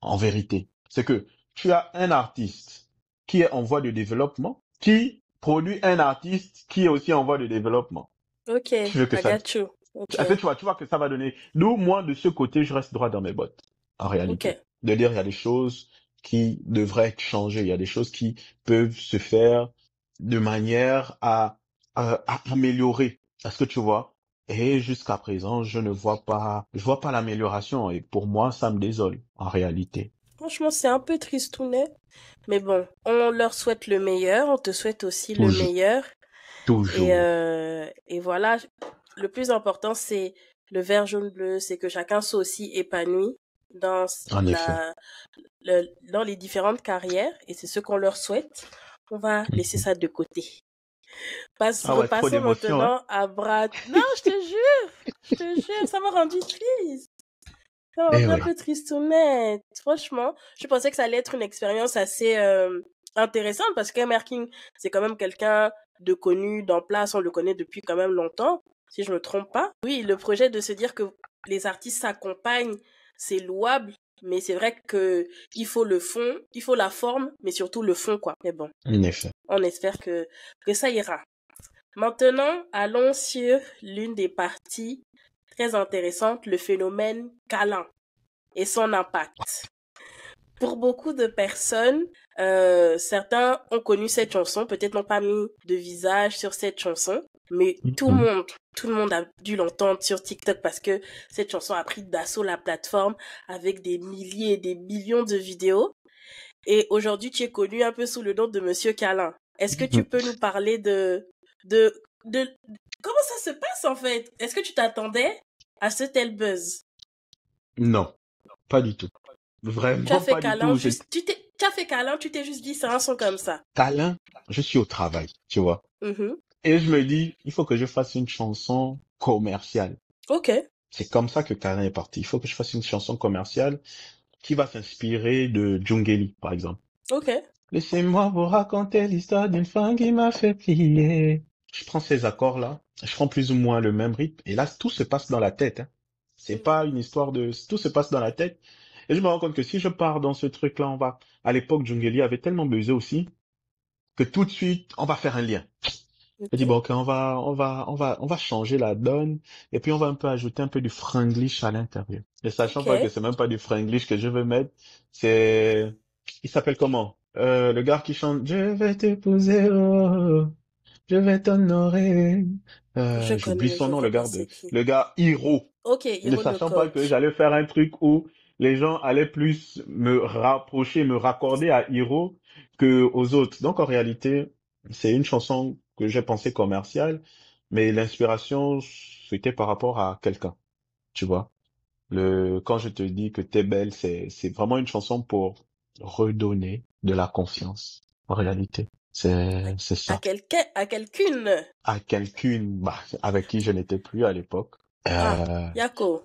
En vérité, c'est que tu as un artiste qui est en voie de développement, qui produit un artiste qui est aussi en voie de développement. Ok. Tu veux que I ça... got you. Ok. Est-ce que tu vois que ça va donner... Nous, moi, de ce côté, je reste droit dans mes bottes, en Ok. réalité. De dire, il y a des choses qui devraient changer, il y a des choses qui peuvent se faire de manière à améliorer. Est-ce que tu vois? Et jusqu'à présent, je vois pas l'amélioration. Et pour moi, ça me désole, en réalité. Franchement, c'est un peu tristounet. Mais bon, on leur souhaite le meilleur. On te souhaite aussi le Toujours, meilleur. toujours. Et voilà, le plus important, c'est le vert, jaune, bleu. C'est que chacun soit aussi épanoui dans En effet. dans les différentes carrières. Et c'est ce qu'on leur souhaite. On va laisser ça de côté. Ah ouais, trop Repassons d'émotion, hein? maintenant à Brad. Non, je te jure. Je te jure, ça m'a rendu triste. Ça m'a Eh rendu un oui. peu tristounette. Franchement, je pensais que ça allait être une expérience assez intéressante parce que King, c'est quand même quelqu'un de connu, d'en place. On le connaît depuis quand même longtemps, si je me trompe pas. Oui, le projet de se dire que les artistes s'accompagnent, c'est louable. Mais c'est vrai que il faut le fond, il faut la forme, mais surtout le fond, quoi. Mais bon, En effet. on espère que ça ira. Maintenant, allons sur l'une des parties très intéressantes, le phénomène câlin et son impact. Pour beaucoup de personnes, certains ont connu cette chanson, peut-être n'ont pas mis de visage sur cette chanson, mais tout le monde a dû l'entendre sur TikTok parce que cette chanson a pris d'assaut la plateforme avec des milliers et des millions de vidéos. Et aujourd'hui, tu es connu un peu sous le nom de Monsieur Câlin. Est-ce que tu peux nous parler de comment ça se passe en fait? Est-ce que tu t'attendais à ce tel buzz? Non, pas du tout. Tu as Vraiment fait pas du câlin tout. juste, tu as fait câlin, tu t'es juste dit c'est un son comme ça. Câlin, je suis au travail, tu vois. Mhm. Et je me dis, il faut que je fasse une chanson commerciale. Ok. C'est comme ça que Câlin est parti. Il faut que je fasse une chanson commerciale qui va s'inspirer de Djungeli, par exemple. Ok. Laissez-moi vous raconter l'histoire d'une femme qui m'a fait plier. Je prends ces accords-là, je prends plus ou moins le même rythme, et là, tout se passe dans la tête, hein. C'est pas une histoire tout se passe dans la tête. Et je me rends compte que si je pars dans ce truc-là, à l'époque, Djungeli avait tellement buzzé aussi, que tout de suite, on va faire un lien. J'ai dit, Ok. bon, ok, on va changer la donne, et puis on va un peu ajouter un peu du franglish à l'intérieur. Et sachant Ok. pas que c'est même pas du franglish que je veux mettre, il s'appelle comment? Le gars qui chante, je vais t'épouser, oh, je vais t'honorer. Je connais, J'oublie mais son je nom, vois pas c'est qui. le gars Hiro. Ok, Ne Hero no sachant pas que Coach. j'allais faire un truc où les gens allaient plus me rapprocher, me raccorder à Hiro que aux autres. Donc en réalité, c'est une chanson que j'ai pensée commerciale, mais l'inspiration, c'était par rapport à quelqu'un, tu vois. Quand je te dis que t'es belle, c'est vraiment une chanson pour redonner de la confiance. En réalité, c'est À ça. quelqu'un, à quelqu'une. À quelqu'une, bah, avec qui je n'étais plus à l'époque. Ah, Euh, Yako.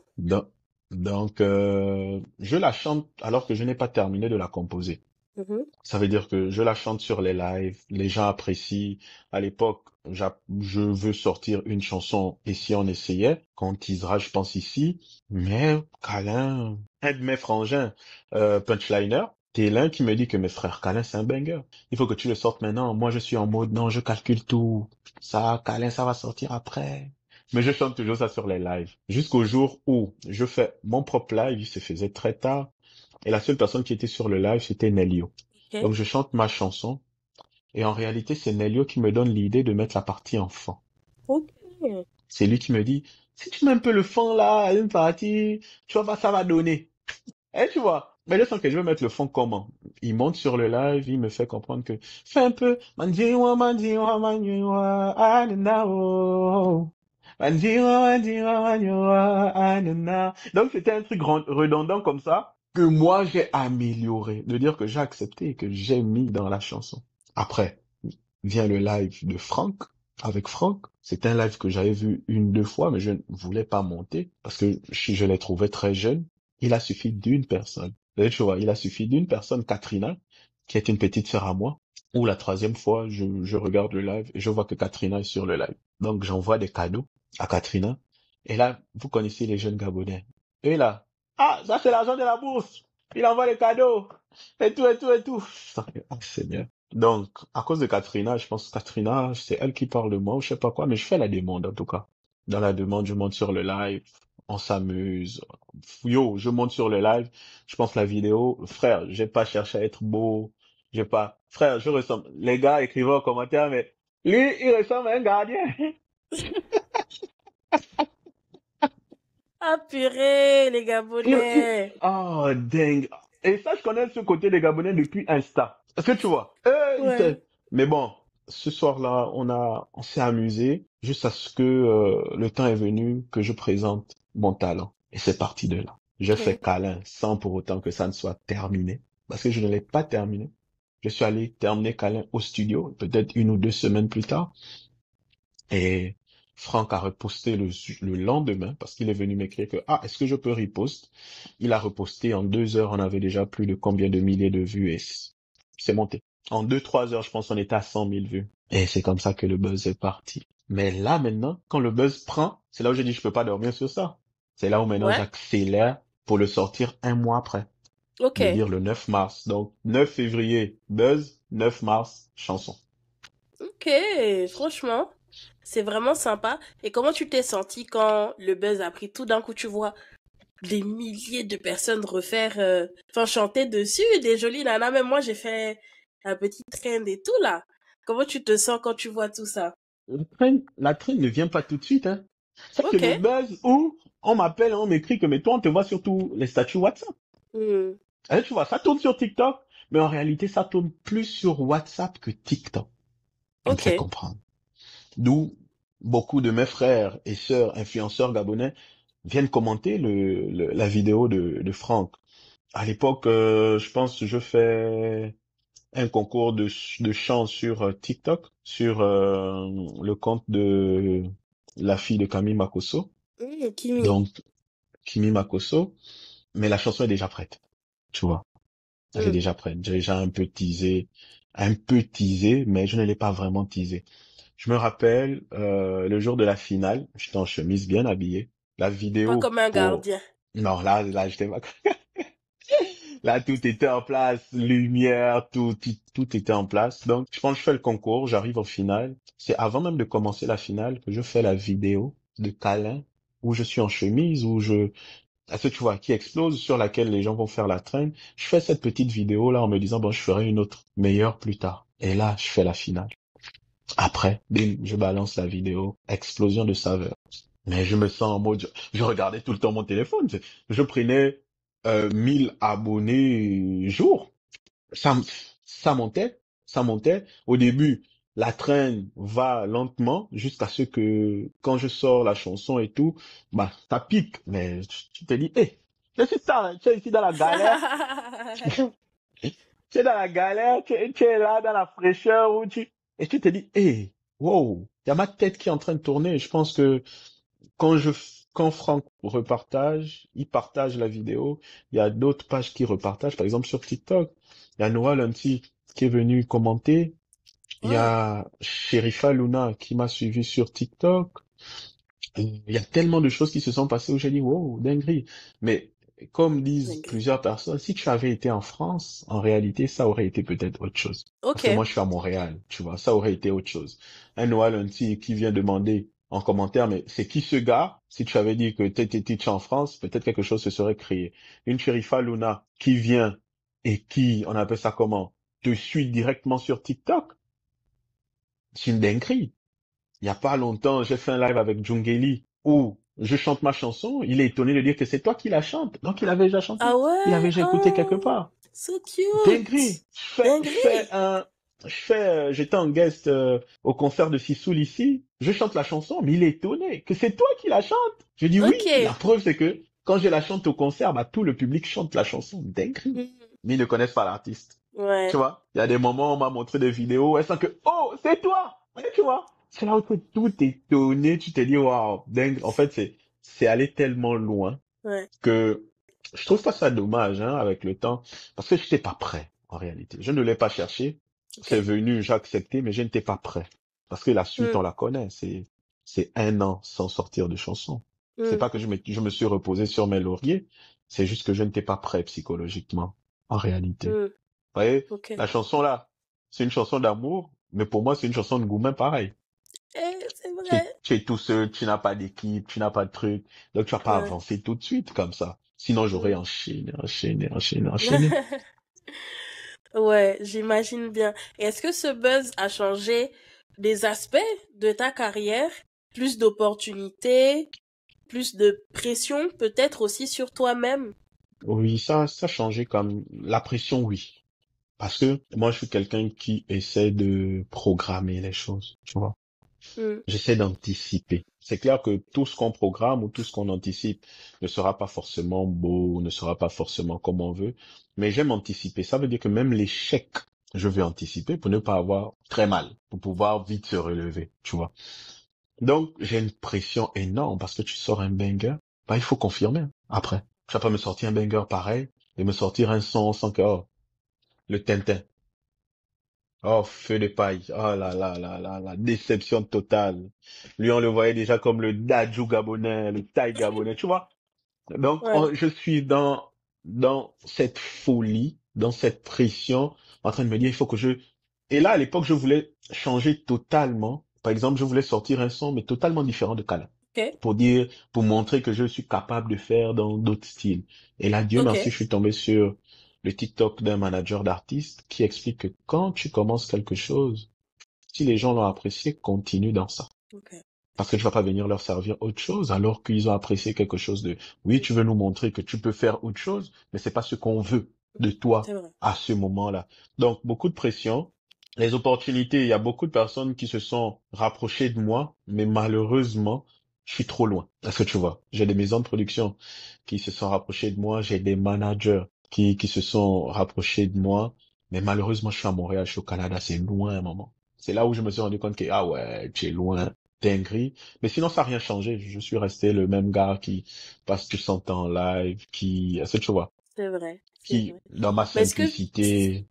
donc, je la chante alors que je n'ai pas terminé de la composer. Mhm. Ça veut dire que je la chante sur les lives, les gens apprécient. À l'époque, je veux sortir une chanson et si on essayait, qu'on teasera, je pense ici, mais Câlin, un de mes frangins, Punchliner, t'es l'un qui me dit que mes frères, Câlin, c'est un banger. Il faut que tu le sortes maintenant. Moi, je suis en mode, non, je calcule tout. Ça, Câlin, ça va sortir après. Mais je chante toujours ça sur les lives. Jusqu'au jour où je fais mon propre live, il se faisait très tard. Et la seule personne qui était sur le live, c'était Nelio. Ok. Donc je chante ma chanson et en réalité c'est Nelio qui me donne l'idée de mettre la partie enfant. Ok. C'est lui qui me dit, si tu mets un peu le fond là, à une partie, tu vois pas, ça va donner. Et tu vois, mais je sens que je vais mettre le fond comment? Il monte sur le live, il me fait comprendre que, fais un peu, mandiwa, mandiwa, ananao. Mandiwa, anana. Donc c'était un truc redondant comme ça, que moi j'ai amélioré. De dire que j'ai accepté et que j'ai mis dans la chanson. Après, vient le live de Franck, avec Franck. C'est un live que j'avais vu une, deux fois, mais je ne voulais pas monter parce que je l'ai trouvé très jeune. Il a suffi d'une personne. Et tu vois, il a suffi d'une personne, Katrina, qui est une petite sœur à moi, où la troisième fois, je regarde le live et je vois que Katrina est sur le live. Donc, j'envoie des cadeaux à Katrina. Et là, vous connaissez les jeunes Gabonais. Et là, ah, ça c'est l'argent de la bourse. Il envoie les cadeaux. Et tout, et tout, et tout. Ah, Seigneur. Donc, à cause de Katrina, je pense que Katrina, c'est elle qui parle de moi ou je sais pas quoi, mais je fais la demande en tout cas. Dans la demande, je monte sur le live, on s'amuse. Yo, je monte sur le live, je pense la vidéo, frère, j'ai pas cherché à être beau, j'ai pas, frère, je ressemble, les gars écrivent en commentaire, mais lui, il ressemble à un gardien. Ah purée, les Il- Gabonais. Oh, dingue. Et ça, je connais ce côté des Gabonais depuis Insta. Est-ce que tu vois? Ouais. Mais bon, ce soir-là, on s'est amusé jusqu'à ce que le temps est venu que je présente mon talent. Et c'est parti de là. Je fais Ok. câlin sans pour autant que ça ne soit terminé. Parce que je ne l'ai pas terminé. Je suis allé terminer câlin au studio, peut-être une ou deux semaines plus tard. Et Franck a reposté le lendemain parce qu'il est venu m'écrire que, ah, est-ce que je peux repost? Il a reposté en 2 heures, on avait déjà plus de combien de milliers de vues et c'est monté. En 2, 3 heures, je pense, on était à 100 000 vues. Et c'est comme ça que le buzz est parti. Mais là, maintenant, quand le buzz prend, c'est là où j'ai dit, je peux pas dormir sur ça. C'est là où maintenant Ouais. j'accélère pour le sortir un mois après. Ok. De dire le 9 mars. Donc, 9 février, buzz, 9 mars, chanson. Ok. Franchement, c'est vraiment sympa. Et comment tu t'es senti quand le buzz a pris tout d'un coup, tu vois des milliers de personnes refaire, enfin chanter dessus, des jolies nanas. Même moi, j'ai fait un petit trend et tout là. Comment tu te sens quand tu vois tout ça? La traîne ne vient pas tout de suite, hein. Ça, c'est Ok. le buzz où on m'appelle, on m'écrit que, mais toi, on te voit sur tous les statuts WhatsApp. Hmm. Et tu vois, ça tourne sur TikTok, mais en réalité, ça tourne plus sur WhatsApp que TikTok. On me Ok. fait comprendre. D'où beaucoup de mes frères et sœurs influenceurs gabonais viennent commenter la vidéo de Franck. À l'époque, je pense que je fais un concours de chant sur TikTok, sur le compte de la fille de Camille Makosso, Kimi. donc Kimi Makosso, mais la chanson est déjà prête, tu vois. Elle est Hmm. déjà prête. J'ai déjà un peu teasé, mais je ne l'ai pas vraiment teasé. Je me rappelle, le jour de la finale, j'étais en chemise bien habillé. La Pas vidéo comme un pour... gardien. Non, là, j'étais pas... Là, tout était en place, lumière, tout était en place. Donc, je pense que je fais le concours, j'arrive en finale. C'est avant même de commencer la finale que je fais la vidéo de câlin où je suis en chemise, est-ce que tu vois, qui explose, sur laquelle les gens vont faire la traîne. Je fais cette petite vidéo là en me disant, bon, je ferai une autre meilleure plus tard. Et là, je fais la finale. Après, bim, je balance la vidéo, explosion de saveur. Mais je me sens en mode, je regardais tout le temps mon téléphone. Je prenais 1000 abonnés jour. Ça, ça montait, ça montait. Au début, la traîne va lentement jusqu'à ce que quand je sors la chanson et tout, bah ça pique. Mais tu te dis, hé, je suis ça, tu es ici dans la galère, tu es dans la galère, tu es là dans la fraîcheur où et tu te dis, hé, wow, il y a ma tête qui est en train de tourner. Je pense que quand quand Franck repartage, il partage la vidéo, il y a d'autres pages qui repartagent, par exemple sur TikTok. Il y a Noah Lanty qui est venu commenter. Il y Ouais, a Sherifa Luna qui m'a suivi sur TikTok. Il y a tellement de choses qui se sont passées où j'ai dit, wow, dinguerie. Mais comme disent dingue. plusieurs personnes, si tu avais été en France, en réalité, ça aurait été peut-être autre chose. Parce que moi, Ok. je suis à Montréal, tu vois, ça aurait été autre chose. Un Noah Lanty qui vient demander en commentaire, mais c'est qui ce gars? Si tu avais dit que t'étais teacher en France, peut-être quelque chose se serait créé. Une Sherifa Luna qui vient et qui, on appelle ça comment, te suit directement sur TikTok. C'est une dinguerie. Il y a pas longtemps, j'ai fait un live avec Jungeli où je chante ma chanson. Il est étonné de dire que c'est toi qui la chante. Donc il avait déjà chanté. Ah Il avait ouais, déjà écouté quelque oh, part. so cute. Dinguerie. Dinguerie. J'étais en guest au concert de Sissoul ici. Je chante la chanson, mais il est étonné que c'est toi qui la chante. Je dis oui. Ok. La preuve c'est que quand je la chante au concert, bah tout le public chante la chanson. Dinguerie. Mm. Mais ils ne connaissent pas l'artiste. Tu Ouais. vois, il y a des moments où on m'a montré des vidéos, elle sent que, oh, c'est toi! Ouais, tu vois. C'est là où tout est donné, tu te dis, waouh, dingue. En fait, c'est allé tellement loin Ouais. que je trouve pas ça dommage, hein, avec le temps, parce que j'étais pas prêt, en réalité. Je ne l'ai pas cherché. C'est Ok. venu, j'ai accepté, mais je n'étais pas prêt. Parce que la suite, Mm. on la connaît. C'est un an sans sortir de chanson. C'est Mm. pas que je me suis reposé sur mes lauriers. C'est juste que je n'étais pas prêt psychologiquement, en réalité. Mm. Vous voyez, Ok. la chanson là, c'est une chanson d'amour, mais pour moi, c'est une chanson de Goumin pareil. C'est vrai. Tu es tout seul, tu n'as pas d'équipe, tu n'as pas de truc, donc tu vas pas Ouais. avancer tout de suite comme ça. Sinon, j'aurais Mm. enchaîné. Ouais, j'imagine bien. Et est-ce que ce buzz a changé des aspects de ta carrière? Plus d'opportunités, plus de pression, peut-être aussi sur toi-même? Oui, ça a changé comme la pression, oui. Parce que moi, je suis quelqu'un qui essaie de programmer les choses, tu vois. Mm. J'essaie d'anticiper. C'est clair que tout ce qu'on programme ou tout ce qu'on anticipe ne sera pas forcément beau, ne sera pas forcément comme on veut, mais j'aime anticiper. Ça veut dire que même l'échec, je vais anticiper pour ne pas avoir très mal, pour pouvoir vite se relever, tu vois. Donc, j'ai une pression énorme parce que tu sors un banger, bah, il faut confirmer après. Tu vas pas me sortir un banger pareil et me sortir un son sans que, oh, le Tintin. Oh, feu de paille. Oh la déception totale. Lui, on le voyait déjà comme le Dadju gabonais, le Thaï gabonais, tu vois. Donc, Ouais. je suis dans cette folie, dans cette pression, en train de me dire, il faut que et là, à l'époque, je voulais changer totalement. Par exemple, je voulais sortir un son, mais totalement différent de Kala. Ok. Pour montrer que je suis capable de faire dans d'autres styles. Et là, Dieu merci, Ok. je suis tombé sur le TikTok d'un manager d'artistes qui explique que quand tu commences quelque chose, si les gens l'ont apprécié, continue dans ça. Ok. Parce que tu vas pas venir leur servir autre chose alors qu'ils ont apprécié quelque chose de, oui, tu veux nous montrer que tu peux faire autre chose, mais c'est pas ce qu'on veut de toi C'est vrai. à ce moment-là. Donc, beaucoup de pression. Les opportunités, il y a beaucoup de personnes qui se sont rapprochées de moi, mais malheureusement, je suis trop loin. Est-ce que tu vois? J'ai des maisons de production qui se sont rapprochées de moi, j'ai des managers qui se sont rapprochés de moi, mais malheureusement, je suis à Montréal, je suis au Canada, c'est loin un moment. C'est là où je me suis rendu compte que, ah ouais, tu es loin, dinguerie. Mais sinon, ça n'a rien changé. Je suis resté le même gars qui passe tout son temps en live, est-ce que tu vois? C'est vrai. C'est Qui, vrai. dans ma Mais est-ce que... simplicité,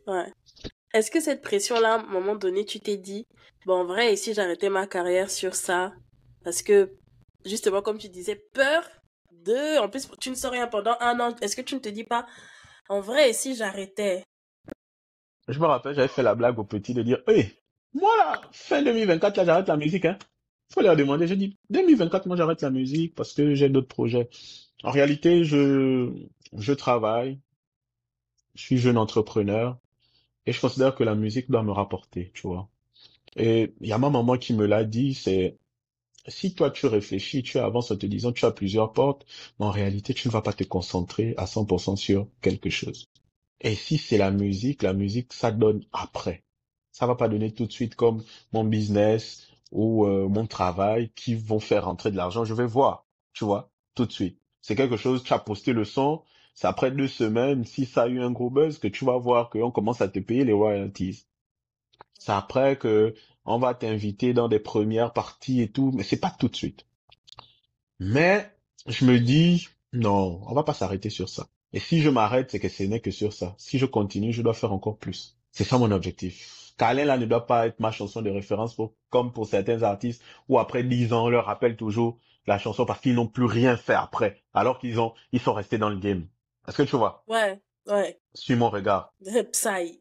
Ouais. Est-ce que cette pression-là, à un moment donné, tu t'es dit, bon, en vrai, ici, j'arrêtais ma carrière sur ça, parce que, justement, comme tu disais, peur de, en plus, tu ne sors rien pendant un an, est-ce que tu ne te dis pas, En vrai, si j'arrêtais, Je me rappelle, j'avais fait la blague aux petits de dire, hey, moi là, fin 2024, là, j'arrête la musique, hein. Faut leur demander. J'ai dit, 2024, moi, j'arrête la musique parce que j'ai d'autres projets. En réalité, je travaille, je suis jeune entrepreneur et je considère que la musique doit me rapporter, tu vois. Et il y a ma maman qui me l'a dit, c'est, si toi tu réfléchis, tu avances en te disant tu as plusieurs portes, mais en réalité tu ne vas pas te concentrer à 100% sur quelque chose. Et si c'est la musique ça donne après. Ça va pas donner tout de suite comme mon business ou mon travail qui vont faire rentrer de l'argent. Je vais voir, tu vois, tout de suite. C'est quelque chose, tu as posté le son, c'est après 2 semaines, si ça a eu un gros buzz, que tu vas voir qu'on commence à te payer les royalties. C'est après que on va t'inviter dans des premières parties et tout, mais c'est pas tout de suite. Mais je me dis, non, on va pas s'arrêter sur ça. Et si je m'arrête, c'est que ce n'est que sur ça. Si je continue, je dois faire encore plus. C'est ça mon objectif. Câlin là ne doit pas être ma chanson de référence comme pour certains artistes où après 10 ans, on leur rappelle toujours la chanson parce qu'ils n'ont plus rien fait après, alors ils sont restés dans le game. Est-ce que tu vois? ouais, ouais, Suis mon regard. Psy.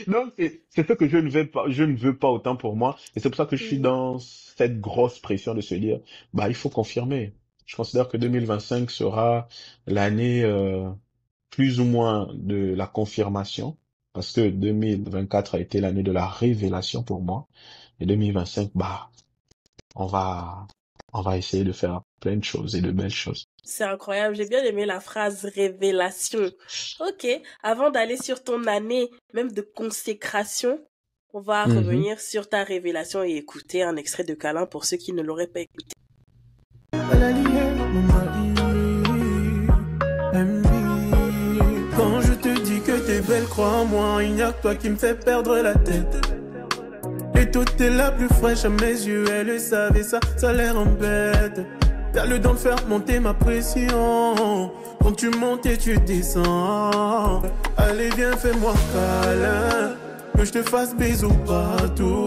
Donc, c'est ce que je ne veux pas autant pour moi. Et c'est pour ça que je suis Mhm. dans cette grosse pression de se dire, bah, il faut confirmer. Je considère que 2025 sera l'année, plus ou moins de la confirmation. Parce que 2024 a été l'année de la révélation pour moi. Et 2025, bah, on va, on va essayer de faire plein de choses et de belles choses. C'est incroyable, j'ai bien aimé la phrase révélation. Ok, avant d'aller sur ton année même de consécration, on va Mhm. revenir sur ta révélation et écouter un extrait de Câlin pour ceux qui ne l'auraient pas écouté. Quand je te dis que t'es belle, crois-moi, il n'y a que toi qui me fait perdre la tête. Et toi t'es la plus fraîche à mes yeux, elle le savait, ça l'air embête. T'as le don de faire monter ma pression. Quand tu montes et tu descends. Allez viens fais-moi câlin, que je te fasse bisous partout.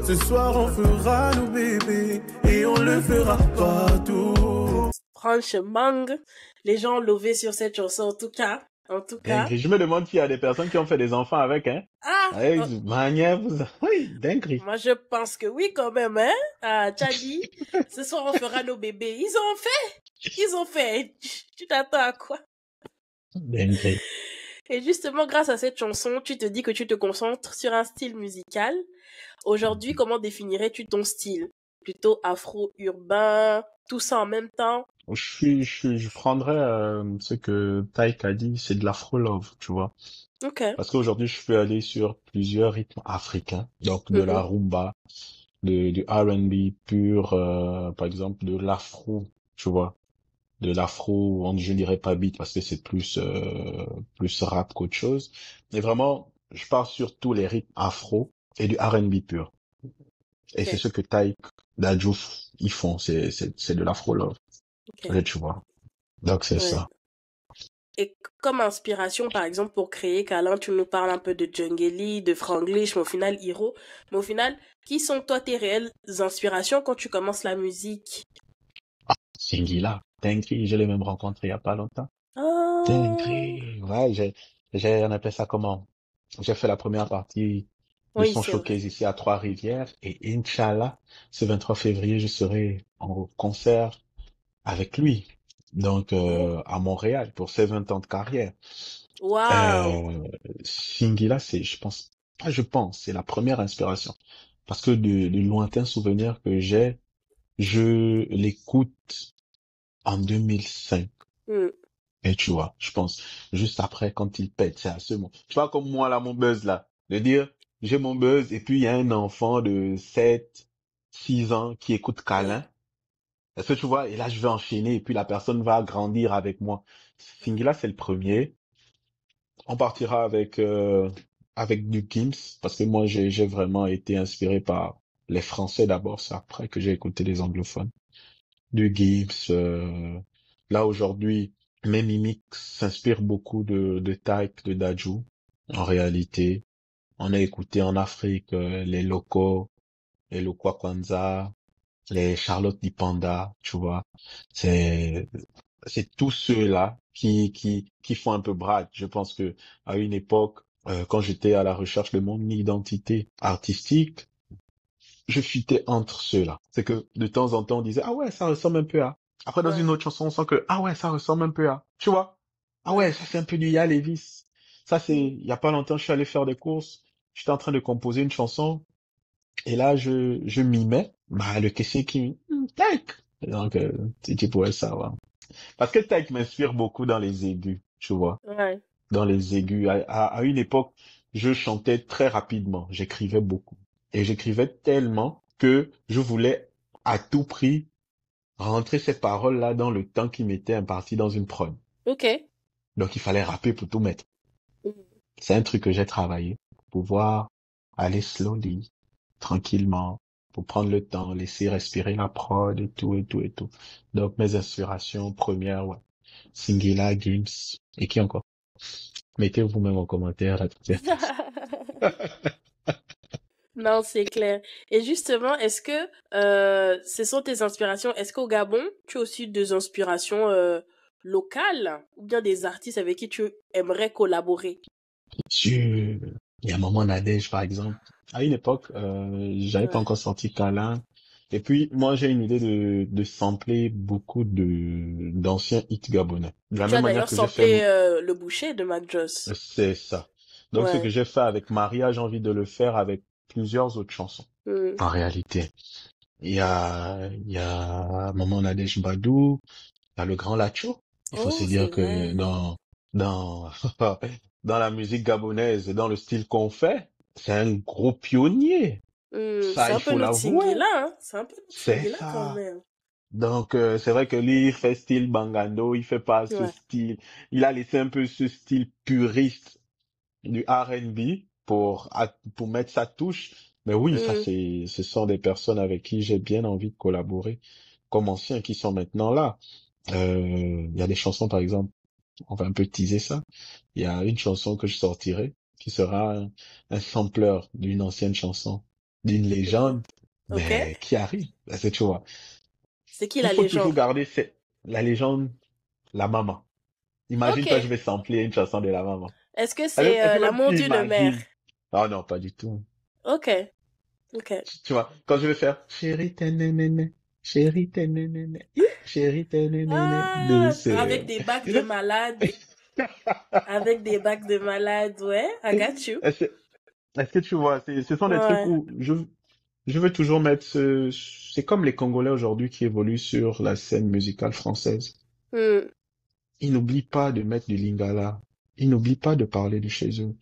Ce soir on fera nos bébés et on le fera partout. Franchement, les gens ont levé sur cette chanson en tout cas. En tout cas. Dinguerie. Je me demande s'il y a des personnes qui ont fait des enfants avec, hein. Ah, Avec manière, oui, dinguerie. moi je pense que oui quand même, hein. Ah, Tchadi, ce soir on fera nos bébés. Ils ont fait. Ils ont fait. Tu t'attends à quoi? Dinguerie. Et justement, grâce à cette chanson, tu te dis que tu te concentres sur un style musical. Aujourd'hui, comment définirais-tu ton style? Plutôt afro-urbain, tout ça en même temps? Je prendrais ce que Taïk a dit, c'est de l'afro-love, tu vois. Ok. Parce qu'aujourd'hui, je peux aller sur plusieurs rythmes africains, donc de la Mhm. rumba, du R&B pur, par exemple de l'afro, tu vois. De l'afro, je dirais pas beat parce que c'est plus rap qu'autre chose. Mais vraiment, je pars sur tous les rythmes afro et du R&B pur. Et c'est Ok. ce que Taïk, Dadjouf, ils font, c'est de l'afro-love, Ok. tu vois. Donc c'est Ouais. ça. Et comme inspiration, par exemple, pour créer Câlin, tu nous parles un peu de Djungeli, de Franglish, mais au final, Hiro. Mais au final, qui sont toi tes réelles inspirations quand tu commences la musique? Singila, dinguerie, je l'ai même rencontré il y a pas longtemps. Oh, Dinguerie, ouais, on appelle ça comment? J'ai fait la première partie de oui, son c'est vrai. showcase ici à Trois-Rivières et Inch'Allah, ce 23 février, je serai en concert avec lui. Donc, Oh, à Montréal pour ses 20 ans de carrière. waouh. Singila, c'est la première inspiration. Parce que de lointains souvenirs que j'ai, je l'écoute en 2005. Hmm. Et tu vois, je pense, juste après, quand il pète, c'est à ce moment. Tu vois, comme moi, là, mon buzz, là. De dire, j'ai mon buzz, et puis il y a un enfant de 7, 6 ans qui écoute Ouais. Câlin. Est-ce que tu vois? Et là, je vais enchaîner, et puis la personne va grandir avec moi. Singila, c'est le premier. On partira avec du Gims, parce que moi, j'ai vraiment été inspiré par les Français d'abord, c'est après que j'ai écouté les anglophones. Du Gims, là, aujourd'hui, mes mimiques s'inspirent beaucoup de Taïk, de Dadju. En réalité, on a écouté en Afrique les Lokwa Kwanzaa, les Charlotte Dipanda, tu vois. C'est c'est tous ceux-là qui font un peu brag. Je pense que à une époque, quand j'étais à la recherche de mon identité artistique, je fuitais entre ceux-là. C'est que de temps en temps, on disait, ah ouais, ça ressemble un peu à. Après, dans une Ouais, autre chanson, on sent que, ah ouais, ça ressemble un peu à. Tu vois? Ah ouais, ouais. ça c'est un peu du Ya Levis. Ça c'est, Mm. il y a pas longtemps, je suis allé faire des courses. J'étais en train de composer une chanson. Et là, je m'y mets. Bah, le caissier qui, tac. Donc, tu pourrais savoir. Parce que tac m'inspire beaucoup dans les aigus, tu vois. Ouais. Dans les aigus. À une époque, je chantais très rapidement. J'écrivais beaucoup. Et j'écrivais tellement que je voulais à tout prix rentrer ces paroles-là dans le temps qui m'était imparti dans une prod. Ok. Donc, il fallait rapper pour tout mettre. Mm. C'est un truc que j'ai travaillé pour pouvoir aller slowly, tranquillement, pour prendre le temps, laisser respirer la prod et tout, et tout, et tout. Donc, mes inspirations premières, ouais. Singila, Gims, et qui encore? Mettez vous-même en commentaire la petite artiste. Non, c'est clair. Et justement, est-ce que ce sont tes inspirations? Est-ce qu'au Gabon, tu as aussi des inspirations locales ou bien des artistes avec qui tu aimerais collaborer? Sur, il y a Maman Nadège, par exemple. À une époque, j'avais pas Ouais. encore sorti Câlin. Et puis, moi, j'ai une idée de sampler beaucoup d'anciens hits gabonais. De la Tu as même manière d'ailleurs que j'ai fait, samplé Le Boucher de Mac Joss. c'est ça. Donc, ce que Ouais. j'ai fait avec Maria, j'ai envie de le faire avec plusieurs autres chansons. Mm. En réalité, il y a Maman Nadège Badou, il y a le Grand Lacho. Il faut se Oh, c'est dire que vrai. dans, dans la musique gabonaise et dans le style qu'on fait, c'est un gros pionnier. C'est Ça, il un peu faut notre l'avouer. Singila, hein. C'est un peu notre C'est Singila quand ça. même. Donc, c'est vrai que lui, il fait style Bangando, il fait pas ce Ouais. style. Il a laissé un peu ce style puriste du R&B pour mettre sa touche. Mais oui, ça, Mm. ce sont des personnes avec qui j'ai bien envie de collaborer, comme anciens qui sont maintenant là. Il y a des chansons, par exemple, on va un peu teaser ça. Il y a une chanson que je sortirai qui sera un sampleur d'une ancienne chanson, d'une Mhm. légende, Ok. mais qui arrive. Parce que tu vois, C'est qui il la faut toujours légende? garder la légende, la maman. Ok. Imagine toi, je vais sampler une chanson de la maman. Est-ce que Est-ce c'est est-ce que même l'amour tu d'une mère? imagines? Oh non, pas du tout. Ok. Ok. Tu vois, quand je vais faire chérie ténénéné, chérie ténénéné, Ah, avec douceur. des bacs de malade. Avec des bacs de malade, ouais. I got you. Est-ce est-ce que tu vois, ce sont des trucs Ouais. où je veux toujours mettre c'est comme les Congolais aujourd'hui qui évoluent sur la scène musicale française. Hmm. Ils n'oublient pas de mettre du lingala. Ils n'oublient pas de parler de chez eux.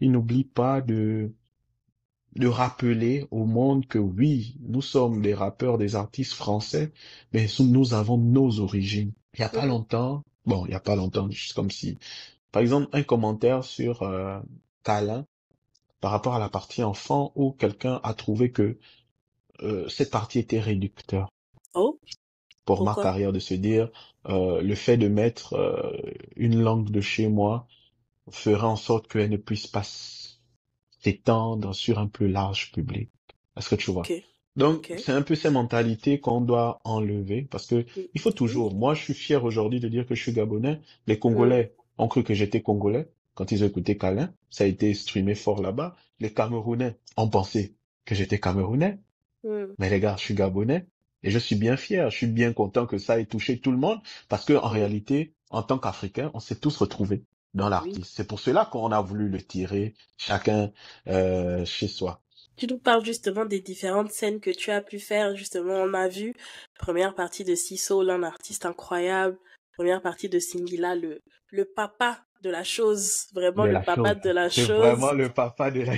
Ils n'oublient pas de rappeler au monde que oui, nous sommes des rappeurs, des artistes français, mais nous avons nos origines. Il y a pas Hmm. longtemps, bon, il y a pas longtemps, juste comme si, par exemple, un commentaire sur Câlin par rapport à la partie enfant où quelqu'un a trouvé que cette partie était réducteur Oh, pour ma pourquoi? carrière de se dire le fait de mettre une langue de chez moi ferait en sorte qu'elle ne puisse pas s'étendre sur un plus large public. Est-ce que tu Ok. vois? Donc, Ok. c'est un peu ces mentalités qu'on doit enlever parce que Hmm. il faut Oui. toujours, moi je suis fier aujourd'hui de dire que je suis gabonais. Les Hmm. Congolais ont cru que j'étais Congolais quand ils ont écouté Câlin. Ça a été streamé fort là-bas. Les Camerounais ont pensé que j'étais Camerounais. Hmm. Mais les gars, je suis Gabonais et je suis bien fier. Je suis bien content que ça ait touché tout le monde parce que en Hmm. réalité, en tant qu'Africains, on s'est tous retrouvés dans Oui. l'artiste. C'est pour cela qu'on a voulu le tirer chacun chez soi. Tu nous parles justement des différentes scènes que tu as pu faire. Justement, on a vu première partie de Siso, un artiste incroyable. Première partie de Singila, le papa de la chose. Vraiment De le la papa chose. de la C'est chose. vraiment le papa de la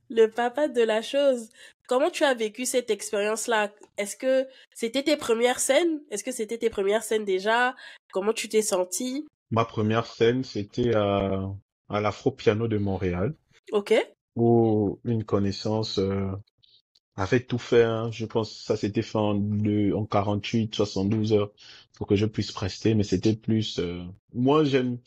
Le papa de la chose. Comment tu as vécu cette expérience-là? Est-ce que c'était tes premières scènes? Est-ce que c'était tes premières scènes déjà? Comment tu t'es senti? Ma première scène, c'était à l'Afro Piano de Montréal Ok. où une connaissance avait tout fait, hein. Je pense que ça s'était fait en 48, 72 heures pour que je puisse prester, mais c'était plus moi j'aime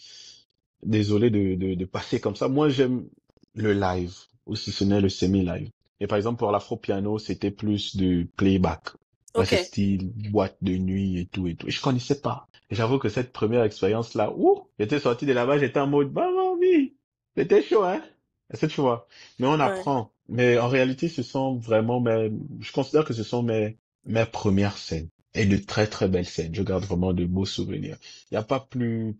désolé de passer comme ça. Moi, j'aime le live, ou si ce n'est le semi-live. Et par exemple, pour l'afro-piano, c'était plus du playback. Ouais, c'est Ok. style boîte de nuit et tout et tout. Et je connaissais pas. Et j'avoue que cette première expérience-là, ouh, j'étais sorti de là-bas, j'étais en mode, bah, oui, c'était chaud, hein. Est-ce que tu vois? Mais on Ouais. apprend. Mais en réalité, ce sont vraiment je considère que ce sont mes premières scènes. Et de très, très belles scènes. Je garde vraiment de beaux souvenirs. Il n'y a pas plus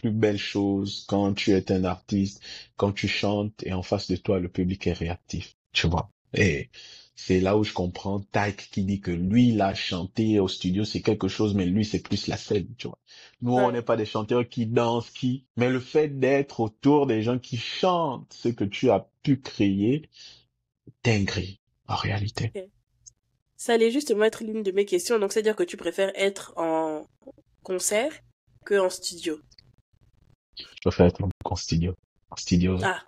belle chose quand tu es un artiste, quand tu chantes et en face de toi, le public est réactif. Tu vois? Et c'est là où je comprends Tyke qui dit que lui, il a chanté au studio, c'est quelque chose, mais lui, c'est plus la scène, tu vois. Nous, on n'est Ouais. pas des chanteurs qui dansent, mais le fait d'être autour des gens qui chantent ce que tu as pu créer, dinguerie, en réalité. Ok. Ça allait justement être l'une de mes questions. Donc, c'est-à-dire que tu préfères être en concert que en studio. Je préfère être en studio. En studio, Ah,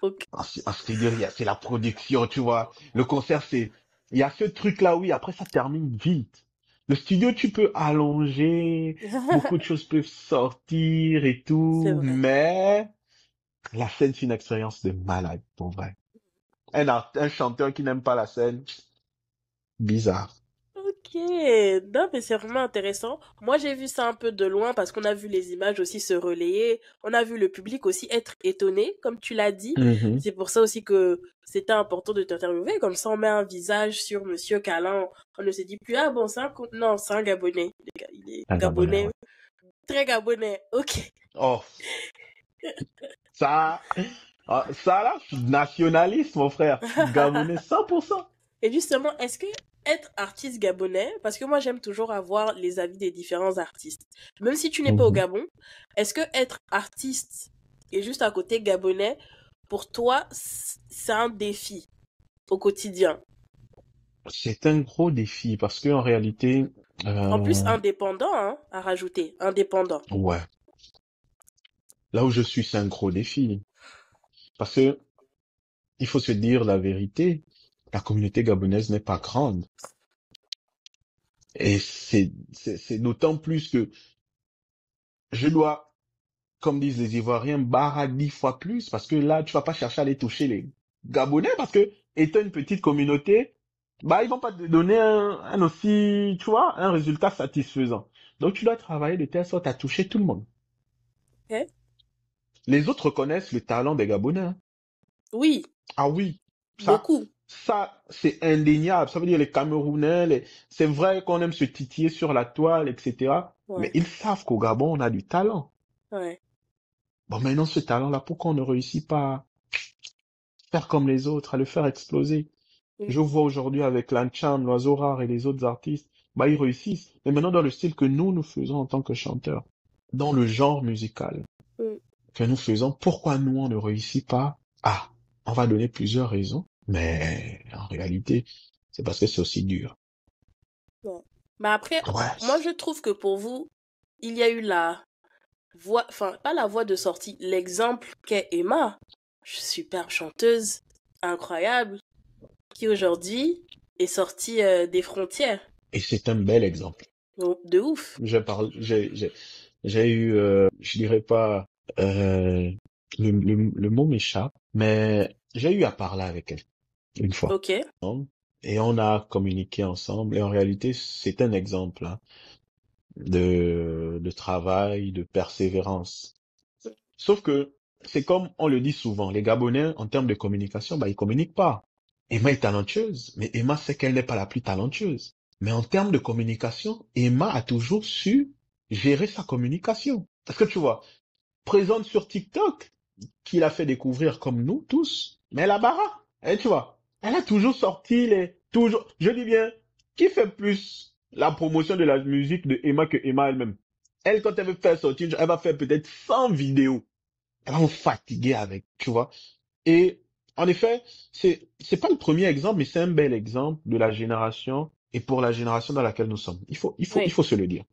ok. en studio, c'est la production, tu vois. Le concert, il y a ce truc-là, oui, après, ça termine vite. Le studio, tu peux allonger, beaucoup de choses peuvent sortir et C'est tout, vrai. mais la scène, c'est une expérience de malade, pour vrai. Un chanteur qui n'aime pas la scène, bizarre. Ok, non mais c'est vraiment intéressant. Moi j'ai vu ça un peu de loin parce qu'on a vu les images aussi se relayer, on a vu le public aussi être étonné, comme tu l'as dit. Mhm. C'est pour ça aussi que c'était important de t'interviewer, comme ça on met un visage sur Monsieur Calan. On ne se dit plus, ah bon, non, c'est un Gabonais. Il est Un Gabonais, Gabonais, ouais. très Gabonais, ok. Oh, ça, ça là, nationaliste, mon frère. Gabonais 100%. Et justement, est-ce que être artiste gabonais, parce que moi j'aime toujours avoir les avis des différents artistes, même si tu n'es pas au Mhm. Gabon, est-ce que être artiste et juste à côté gabonais, pour toi, c'est un défi au quotidien? C'est un gros défi parce que en réalité, En plus, euh, indépendant, hein, à rajouter, indépendant. ouais, là où je suis, c'est un gros défi parce que il faut se dire la vérité. La communauté gabonaise n'est pas grande et c'est d'autant plus que je dois, comme disent les Ivoiriens, barra 10 fois plus parce que là, tu vas pas chercher à aller toucher les Gabonais parce que étant une petite communauté, bah ils vont pas te donner un aussi, tu vois, un résultat satisfaisant. Donc tu dois travailler de telle sorte à toucher tout le monde. Ok. Les autres reconnaissent le talent des Gabonais, hein. Oui, Ah oui, ça, beaucoup. c'est indéniable. Ça veut dire les Camerounais, c'est vrai qu'on aime se titiller sur la toile, etc. Mais Ouais, ils savent qu'au Gabon, on a du talent. ouais. Bon, maintenant, ce talent-là, pourquoi on ne réussit pas à faire comme les autres, à le faire exploser? Je Mm, vois aujourd'hui avec Lancham, l'Oiseau Rare et les autres artistes, bah, ils réussissent. Mais maintenant, dans le style que nous faisons en tant que chanteurs, dans le genre musical mm, que nous faisons, pourquoi nous, on ne réussit pas? Ah, on va donner plusieurs raisons, mais en réalité, c'est parce que c'est aussi dur. ouais. Mais après, Ouais. moi je trouve que pour vous, il y a eu la voix, enfin, pas la voix de sortie, l'exemple qu'est Emma, super chanteuse, incroyable, qui aujourd'hui est sortie des frontières. Et c'est un bel exemple. Donc, de ouf. Je parle, j'ai eu, je dirais pas, euh, le mot m'échappe, mais j'ai eu à parler avec elle une fois. Ok. Et on a communiqué ensemble. Et en réalité, c'est un exemple, hein, de travail, de persévérance. Sauf que c'est comme on le dit souvent, les Gabonais, en termes de communication, bah, ils communiquent pas. Emma est talentueuse, mais Emma sait qu'elle n'est pas la plus talentueuse. Mais en termes de communication, Emma a toujours su gérer sa communication. Parce que tu vois, présente sur TikTok, qui l'a fait découvrir comme nous tous, mais elle a bara. Et tu vois, elle a toujours sorti toujours, je dis bien, qui fait plus la promotion de la musique de Emma que Emma elle-même? Elle, quand elle veut faire sortir, elle va faire peut-être 100 vidéos. Elle va vous fatiguer avec, tu vois. Et en effet, c'est pas le premier exemple, mais c'est un bel exemple de la génération et pour la génération dans laquelle nous sommes. Il Oui. faut se le dire.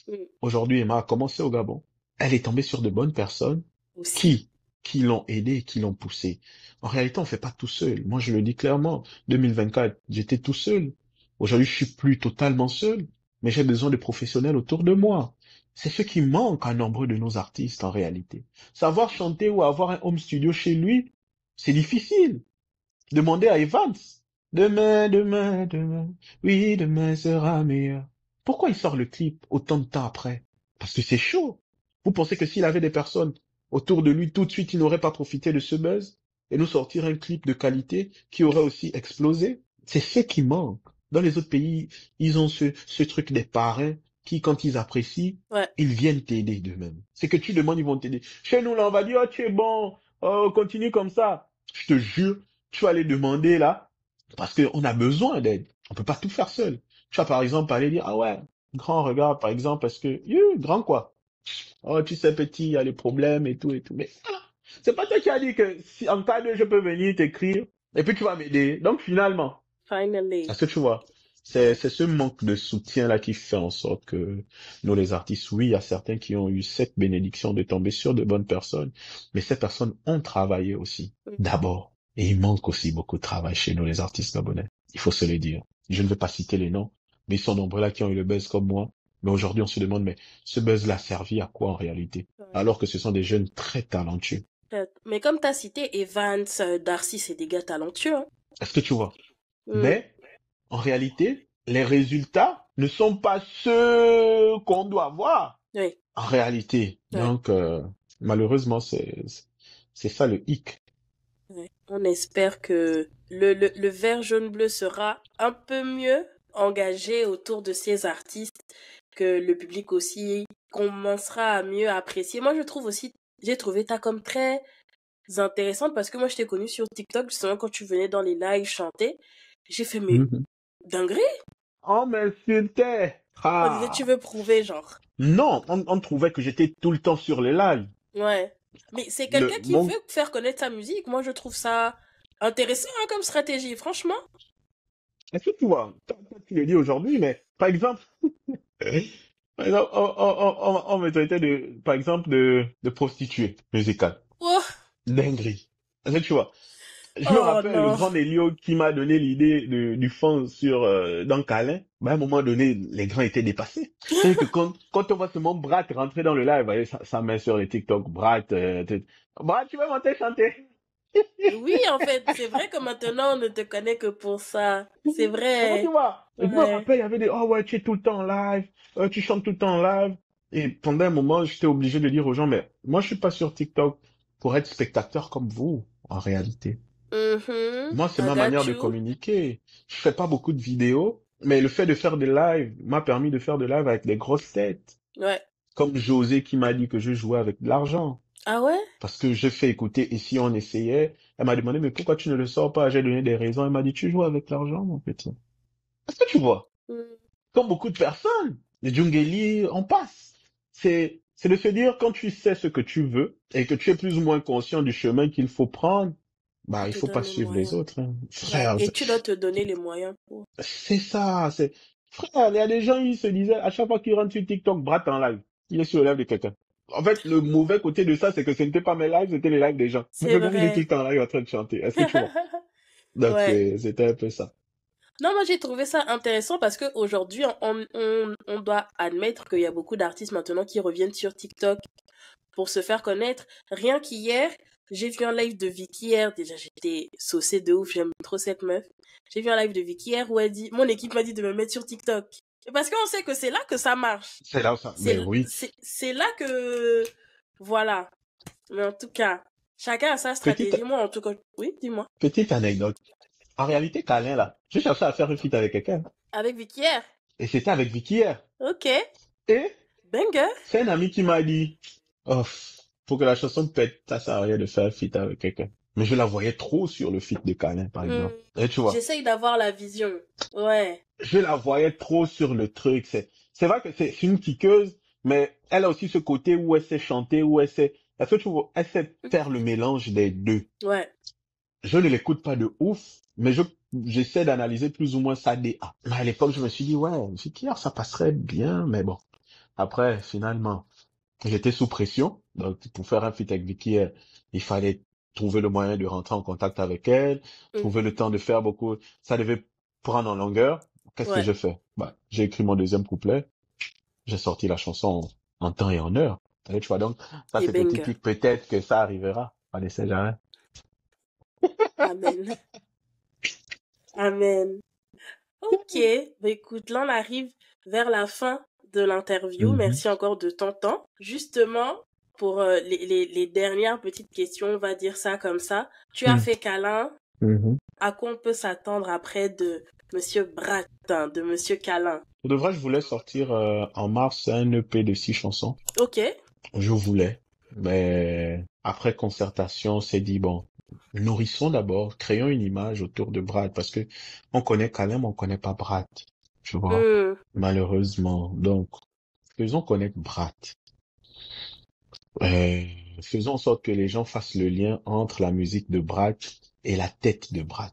Mm. Aujourd'hui, Emma a commencé au Gabon. Elle est tombée sur de bonnes personnes Aussi. qui, qui l'ont aidée, qui l'ont poussée. En réalité, on fait pas tout seul. Moi, je le dis clairement. 2024, j'étais tout seul. Aujourd'hui, je suis plus totalement seul, mais j'ai besoin de professionnels autour de moi. C'est ce qui manque à nombreux de nos artistes, en réalité. Savoir chanter ou avoir un home studio chez lui, c'est difficile. Demandez à Evans. demain, oui, demain sera meilleur. Pourquoi il sort le clip autant de temps après? Parce que c'est chaud. Vous pensez que s'il avait des personnes autour de lui, tout de suite, il n'aurait pas profité de ce buzz et nous sortir un clip de qualité qui aurait aussi explosé? C'est ce qui manque. Dans les autres pays, ils ont ce truc des parrains qui, quand ils apprécient, Ouais. ils viennent t'aider d'eux-mêmes. C'est que tu demandes, ils vont t'aider. Chez nous, là, on va dire, oh, tu es bon, oh, continue comme ça. Je te jure, tu vas aller demander, là, parce qu'on a besoin d'aide. On peut pas tout faire seul. Tu vas, par exemple, aller dire, ah ouais, grand, regarde, par exemple, parce que, grand quoi? Oh, tu sais, petit, il y a les problèmes et tout et tout. Mais, c'est pas toi qui as dit que si, en cas de, je peux venir t'écrire, et puis tu vas m'aider. Donc, finalement, Finally. est-ce que tu vois? C'est ce manque de soutien-là qui fait en sorte que nous, les artistes, oui, il y a certains qui ont eu cette bénédiction de tomber sur de bonnes personnes, mais ces personnes ont travaillé aussi, d'abord. Et il manque aussi beaucoup de travail chez nous, les artistes gabonais. Il faut se le dire. Je ne vais pas citer les noms, mais ils sont nombreux là qui ont eu le buzz comme moi. Mais aujourd'hui, on se demande, mais ce buzz-là a servi à quoi en réalité? Alors que ce sont des jeunes très talentueux. Mais comme tu as cité Evans, Darcy, c'est des gars talentueux. Hein. Est-ce que tu vois? Mais, en réalité, les résultats ne sont pas ceux qu'on doit voir. Oui. En réalité. Ouais. Donc, malheureusement, c'est ça le hic. Ouais. On espère que le vert jaune bleu sera un peu mieux engagé autour de ces artistes, que le public aussi commencera à mieux apprécier. Moi, je trouve aussi, j'ai trouvé ta comme très intéressante parce que moi, je t'ai connue sur TikTok, justement, quand tu venais dans les lives chanter. J'ai fait, mais dinguerie. On m'insultait. On disait, tu veux prouver, genre. Non, on trouvait que j'étais tout le temps sur les lives. Ouais. Mais c'est quelqu'un qui veut faire connaître sa musique. Moi, je trouve ça intéressant hein, comme stratégie, franchement. Est-ce que tu vois, tu le dis aujourd'hui, mais par exemple, on me traitait par exemple, de prostituée musicale. Oh. Dinguerie. Est-ce que tu vois? Je me rappelle le grand Elio qui m'a donné l'idée du fond dans Câlin. Ben, à un moment donné, les grands étaient dépassés. C'est que quand on voit ce monde Brat rentrer dans le live, voyez, ça met sur les TikTok, Brat, Brat, tu veux monter chanter? Oui, en fait, c'est vrai que maintenant, on ne te connaît que pour ça. C'est vrai. Tu vois? Je me rappelle, il y avait des, oh ouais, tu es tout le temps en live, tu chantes tout le temps en live. Et pendant un moment, j'étais obligé de dire aux gens, mais moi, je suis pas sur TikTok pour être spectateur comme vous, en réalité. Moi, c'est ma manière de communiquer. Je fais pas beaucoup de vidéos, mais le fait de faire des lives m'a permis de faire des lives avec des grosses têtes. Ouais. Comme José qui m'a dit que je jouais avec de l'argent. Ah ouais? Parce que je fais écouter et si on essayait, elle m'a demandé, mais pourquoi tu ne le sors pas? J'ai donné des raisons. Elle m'a dit, tu joues avec l'argent, mon petit. Est-ce que tu vois? Comme beaucoup de personnes, les Djungeli, on passe. C'est de se dire, quand tu sais ce que tu veux et que tu es plus ou moins conscient du chemin qu'il faut prendre, bah, il faut pas suivre les autres. Hein. Frère, et tu dois te donner les moyens pour. C'est ça, frère, il y a des gens, ils se disaient, à chaque fois qu'ils rentrent sur TikTok, Brat en live. Il est sur le live de quelqu'un. En fait, le mauvais côté de ça, c'est que ce n'était pas mes lives, c'était les lives des gens. C'est vrai. Il est tout le temps en live en train de chanter. Est-ce que tu vois? Donc, c'était un peu ça. Non, moi j'ai trouvé ça intéressant parce qu'aujourd'hui, on doit admettre qu'il y a beaucoup d'artistes maintenant qui reviennent sur TikTok pour se faire connaître. Rien qu'hier, j'ai vu un live de Vicky hier. Déjà, j'étais saucée de ouf, j'aime trop cette meuf. J'ai vu un live de Vicky hier où elle dit, mon équipe m'a dit de me mettre sur TikTok. Parce qu'on sait que c'est là que ça marche. C'est là où ça, mais oui. C'est là que, voilà. Mais en tout cas, chacun a sa stratégie. Moi, en tout cas, oui, dis-moi. Petite anecdote. En réalité, Câlin, là, je cherchais à faire une feat avec quelqu'un. Avec Vicky hier. Et c'était avec Vicky hier. Ok. Et banger. C'est un ami qui m'a dit, oh, pour que la chanson pète, ça sert à rien de faire un feat avec quelqu'un. Mais je la voyais trop sur le feat de Câlin, par exemple. Et tu vois. J'essaye d'avoir la vision. Ouais. Je la voyais trop sur le truc. C'est vrai que c'est une kickeuse, mais elle a aussi ce côté où elle sait chanter, où elle sait, est-ce que tu vois, elle sait faire le mélange des deux. Ouais. Je ne l'écoute pas de ouf, mais j'essaie d'analyser plus ou moins sa DA. Mais à l'époque, je me suis dit, ouais, Vicky, ça passerait bien, mais bon. Après, finalement, j'étais sous pression. Donc, pour faire un feat avec Vicky, il fallait trouver le moyen de rentrer en contact avec elle, trouver le temps de faire beaucoup. Ça devait prendre en longueur. Qu'est-ce que j'ai fait? Bah, j'ai écrit mon deuxième couplet. J'ai sorti la chanson en temps et en heure. Et tu vois, donc, ça, c'était typique. Peut-être que ça arrivera. On ne sait jamais. Amen. Amen. Ok, bah écoute, là on arrive vers la fin de l'interview. Mhm, Merci encore de ton temps. Justement, pour les dernières petites questions, on va dire ça comme ça. Tu as mhm, fait câlin. mhm. À quoi on peut s'attendre après de Monsieur Bratin, de Monsieur Câlin? Pour de vrai, je voulais sortir en mars un EP de 6 chansons. Ok, Je voulais, mais après concertation, on s'est dit, bon, nourrissons d'abord, créons une image autour de Brad, parce que on connaît Calem, on connaît pas Brad, tu vois, hmm, malheureusement. Donc, faisons connaître Brad. Euh, Faisons en sorte que les gens fassent le lien entre la musique de Brad et la tête de Brad,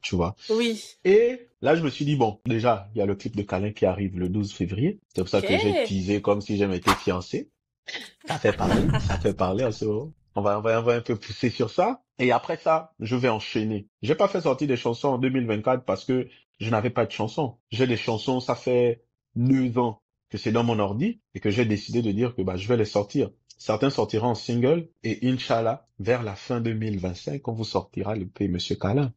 tu vois. oui, Et là, je me suis dit, bon, déjà, il y a le clip de Calin qui arrive le 12 février. C'est pour ça que j'ai ok, teasé comme si j'avais été fiancé. Ça fait parler en ce moment. On va un peu pousser sur ça. Et après ça, je vais enchaîner. J'ai pas fait sortir des chansons en 2024 parce que je n'avais pas de chansons. J'ai des chansons, ça fait 9 ans que c'est dans mon ordi et que j'ai décidé de dire que bah, je vais les sortir. Certains sortiront en single et Inch'Allah, vers la fin 2025, on vous sortira le P Monsieur Calin.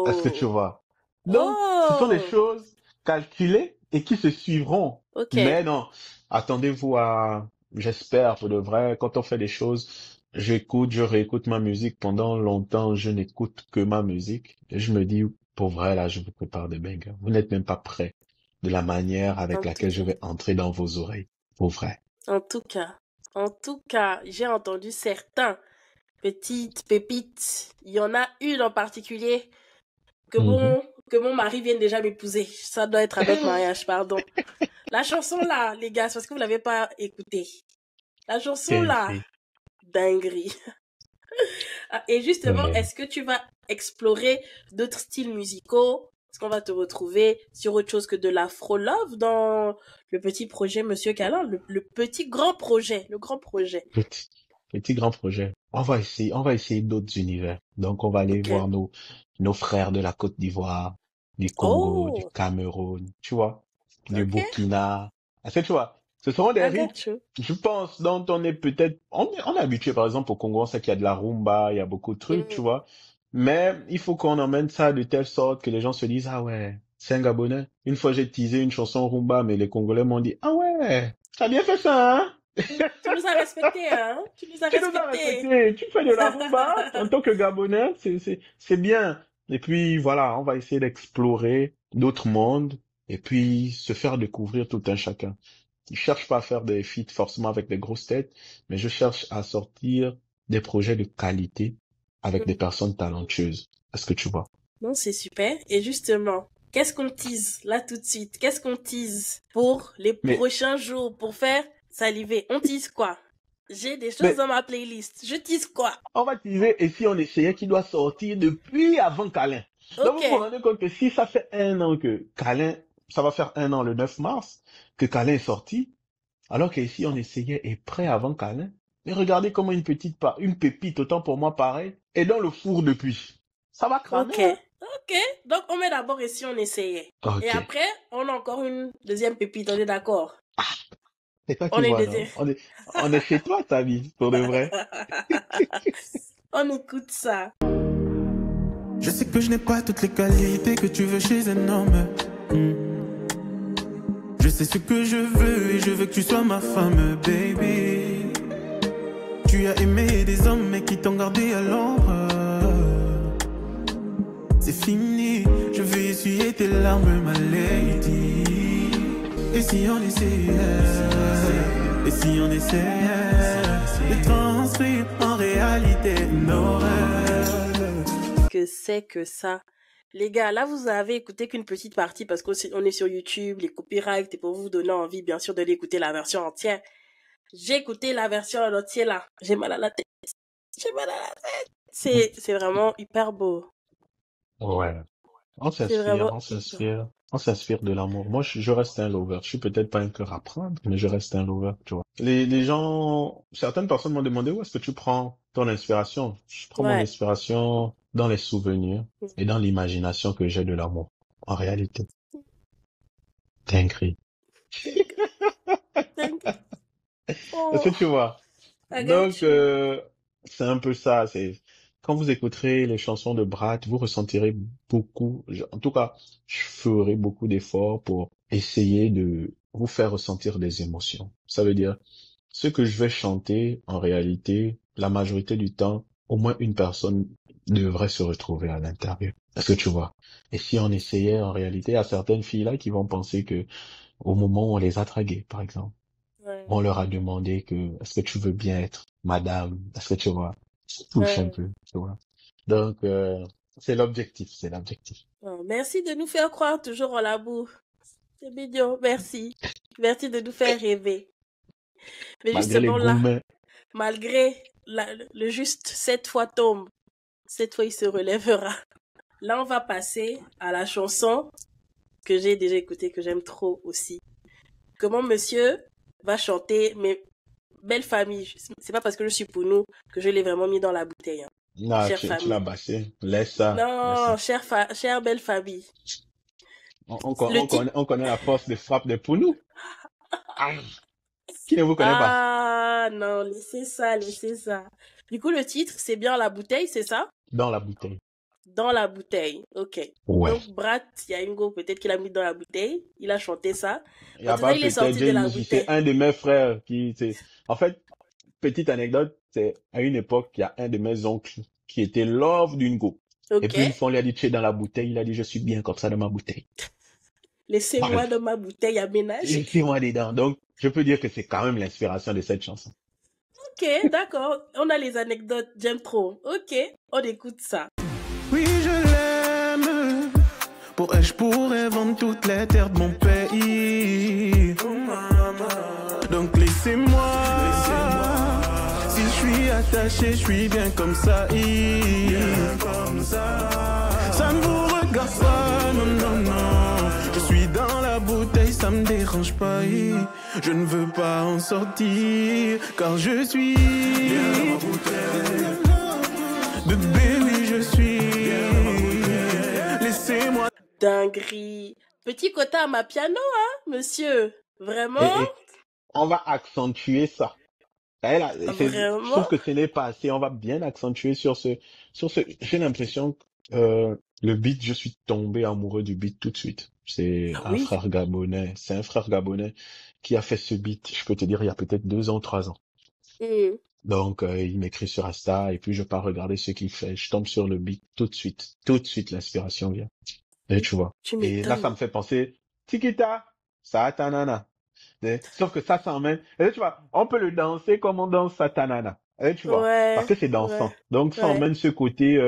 Est-ce que tu oh, vois? Donc, ce sont des oh, choses calculées et qui se suivront. ok, Mais non, attendez-vous à, j'espère pour de vrai, quand on fait des choses, j'écoute, je réécoute ma musique pendant longtemps, je n'écoute que ma musique. Et je me dis, pour vrai, là, je vous prépare des bangers. Vous n'êtes même pas prêts de la manière avec en tout laquelle je cas, vais entrer dans vos oreilles. Pour vrai. en tout cas, en tout cas, j'ai entendu certains petites pépites. Il y en a une en particulier que Mhm. mon mari vienne déjà m'épouser. Ça doit être à notre mariage, pardon. La chanson là, les gars, c'est parce que vous l'avez pas écoutée. La chanson là, Dinguerie. dinguerie. Ah, et justement, Ouais. est-ce que tu vas explorer d'autres styles musicaux? Est-ce qu'on va te retrouver sur autre chose que de l'afro-love dans le petit projet Monsieur Calin, le petit grand projet, le grand projet? Petit, petit grand projet. On va essayer d'autres univers. Donc, on va aller Ok. voir nos frères de la Côte d'Ivoire, du Congo, du Oh, Cameroun, tu vois, du ok, Burkina. Est-ce que tu vois, ce seront des I rythmes, got you. je pense, dont on est peut-être, on est habitué, par exemple, au Congo, on sait qu'il y a de la rumba, il y a beaucoup de trucs, tu Mm. vois. Mais il faut qu'on emmène ça de telle sorte que les gens se disent, ah ouais, c'est un Gabonais. Une fois, j'ai teasé une chanson rumba, mais les Congolais m'ont dit, ah ouais, t'as bien fait ça, hein? Tu nous as respectés, hein? Tu nous as Tu nous as respectés. respecté, tu fais de la rumba en tant que Gabonais, c'est bien. Et puis voilà, on va essayer d'explorer d'autres mondes et puis se faire découvrir tout un chacun. Je cherche pas à faire des feats forcément avec des grosses têtes, mais je cherche à sortir des projets de qualité avec des personnes talentueuses. Est-ce que tu vois? Non, c'est super. Et justement, qu'est-ce qu'on tease là tout de suite? Qu'est-ce qu'on tease pour les Mais, prochains jours pour faire saliver? On tease quoi? J'ai des choses mais dans ma playlist. Je tease quoi? on va teaser et si on essayait qu'il doit sortir depuis avant Câlin. Donc Ok, vous vous rendez compte que si ça fait un an que Câlin, ça va faire un an le 9 mars, que Câlin est sorti, alors qu'ici on essayait et prêt avant Câlin. Mais regardez comment une pépite, autant pour moi pareil, est dans le four depuis. Ça va cramer, ok, hein? ok. Donc on met d'abord ici, on essayait. Et Ok. après, on a encore une deuxième pépite, on est d'accord? C'est toi qui On est vois, deuxième. non? On est chez toi, Samy, pour de vrai. On écoute ça. Je sais que je n'ai pas toutes les qualités que tu veux chez un homme. Hmm. Je sais ce que je veux et je veux que tu sois ma femme, baby. Tu as aimé des hommes mais qui t'ont gardé à l'ombre. C'est fini, je veux essuyer tes larmes, ma lady. Et si on essayait, et si on essayait de transcrire en réalité nos rêves. Que c'est que ça? Les gars, là, vous avez écouté qu'une petite partie parce qu'on est sur YouTube, les copyrights, et pour vous donner envie, bien sûr, de l'écouter la version entière. J'ai écouté la version en entier, là. J'ai mal à la tête. J'ai mal à la tête. C'est vraiment hyper beau. Ouais. On C'est s'inspire, vraiment on hyper. s'inspire, on s'inspire de l'amour. Moi, je reste un lover. Je suis peut-être pas un cœur à prendre, mais je reste un lover, tu vois. Les gens, certaines personnes m'ont demandé où est-ce que tu prends ton inspiration. Je prends mon Ouais. inspiration dans les souvenirs et dans l'imagination que j'ai de l'amour. En réalité, dinguerie. Est-ce que Oh, tu vois? I Donc, got you. c'est un peu ça. quand vous écouterez les chansons de Brad, vous ressentirez beaucoup, en tout cas, je ferai beaucoup d'efforts pour essayer de vous faire ressentir des émotions. Ça veut dire, ce que je vais chanter, en réalité, la majorité du temps, au moins une personne devrait se retrouver à l'intérieur. Est-ce que tu vois? Et si on essayait, en réalité, il y a certaines filles là qui vont penser que au moment où on les a draguées, par exemple, Ouais. on leur a demandé que, est-ce que tu veux bien être madame? Est-ce que tu vois? Ça touche un Ouais. peu, tu vois. Donc, c'est l'objectif, c'est l'objectif. Oh, merci de nous faire croire toujours en l'amour. C'est mignon, merci. Merci de nous faire rêver. Mais Malgré les justement là, gourmets. malgré le juste 7 fois tombe, 7 fois il se relèvera. Là, on va passer à la chanson que j'ai déjà écoutée, que j'aime trop aussi. Comment monsieur va chanter, mais belle famille. C'est pas parce que je suis pour nous que je l'ai vraiment mis dans la bouteille. Hein. Non, Chère tu l'as famille. bassé. Laisse ça, laisse Non, ça. chère belle famille. Le titre. On connaît la force de frappe de Pounou. Ah, qui ne vous connaît pas? Ah non, laissez ça, laissez ça. Du coup, le titre, c'est bien la bouteille, c'est ça? Dans la bouteille. Dans la bouteille, ok. Ouais. Donc, Brat, il y a une go, peut-être qu'il a mis dans la bouteille, il a chanté ça. Il y En a tout cas, pas il est peut-être, sorti de la c'est bouteille. un de mes frères qui, en fait, petite anecdote, c'est à une époque, il y a un de mes oncles qui était love d'une go. Et Ok, puis une fois, on lui a dit, tu es dans la bouteille, il a dit, je suis bien comme ça dans ma bouteille. laissez-moi Voilà. dans ma bouteille à ménager. Laissez-moi dedans. Donc, je peux dire que c'est quand même l'inspiration de cette chanson. Ok, d'accord. On a les anecdotes, j'aime trop. Ok, on écoute ça. Oui, je l'aime. Pour elle, je pourrais vendre toutes les terres de mon pays. Donc laissez-moi. Si je suis attaché, je suis bien comme ça. Ça ne vous regarde pas, non, non, non. Je suis dans la bouteille, ça me dérange pas. Je ne veux pas en sortir, car je suis bébé, oui, je suis. Laissez-moi. Dinguerie. Petit quota à ma piano, hein, monsieur. Vraiment? Et on va accentuer ça. Et là, je Vraiment? trouve que ce n'est pas assez. On va bien accentuer sur ce. J'ai l'impression que le beat, je suis tombé amoureux du beat tout de suite. C'est Ah un oui. frère gabonais. C'est un frère gabonais qui a fait ce beat. Je peux te dire, il y a peut-être 2 ans, 3 ans. Hmm. Donc, il m'écrit sur Insta et puis je pars regarder ce qu'il fait. Je tombe sur le beat tout de suite. Tout de suite, l'inspiration vient. Et tu vois. Tu Et là, ça m'étonnes. me fait penser, Tikita, Satanana. Sauf que ça s'emmène. Et tu vois, on peut le danser comme on danse Satanana. Et tu vois, parce Ouais, que c'est ouais, dansant. Donc, ça ouais. emmène ce côté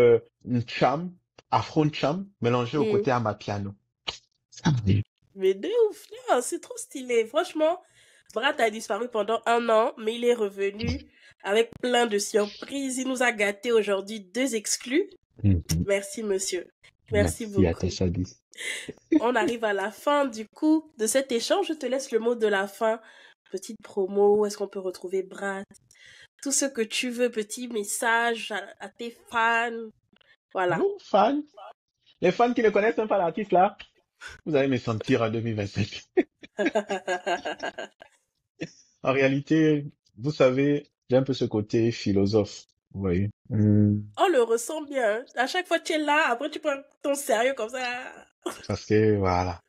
cham, afro cham, mélangé au Hmm. côté amapiano. Ça me dit. Mais de ouf, non, c'est trop stylé. Franchement, Brat a disparu pendant 1 an, mais il est revenu avec plein de surprises. Il nous a gâtés aujourd'hui 2 exclus. Mhm. Merci, monsieur. Merci Merci à beaucoup. tes Sadis. On arrive à la fin, du coup, de cet échange. Je te laisse le mot de la fin. Petite promo, où est-ce qu'on peut retrouver Brat? Tout ce que tu veux, petit message à tes fans. Voilà. Vous, fans, les fans qui ne connaissent même pas l'artiste là, vous allez me sentir en 2025. En réalité, vous savez, j'ai un peu ce côté philosophe. Vous voyez. On le ressent bien. Hein. À chaque fois que tu es là, après tu prends ton sérieux comme ça. Parce que, voilà.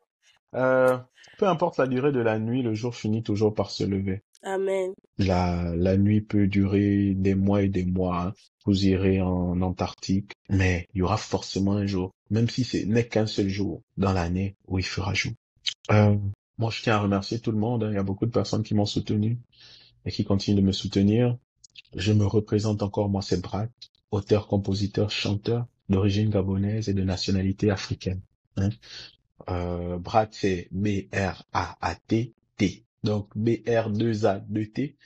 Peu importe la durée de la nuit, le jour finit toujours par se lever. Amen. La nuit peut durer des mois et des mois. Hein. Vous irez en Antarctique, mais il y aura forcément un jour, même si ce n'est qu'un seul jour dans l'année où il fera jour. Moi, je tiens à remercier tout le monde. Hein. Il y a beaucoup de personnes qui m'ont soutenu et qui continuent de me soutenir. Je me représente encore, moi, c'est Brat, auteur, compositeur, chanteur d'origine gabonaise et de nationalité africaine. Hein. Brat, c'est B-R-A-A-T-T. Donc, B-R-2-A-2-T.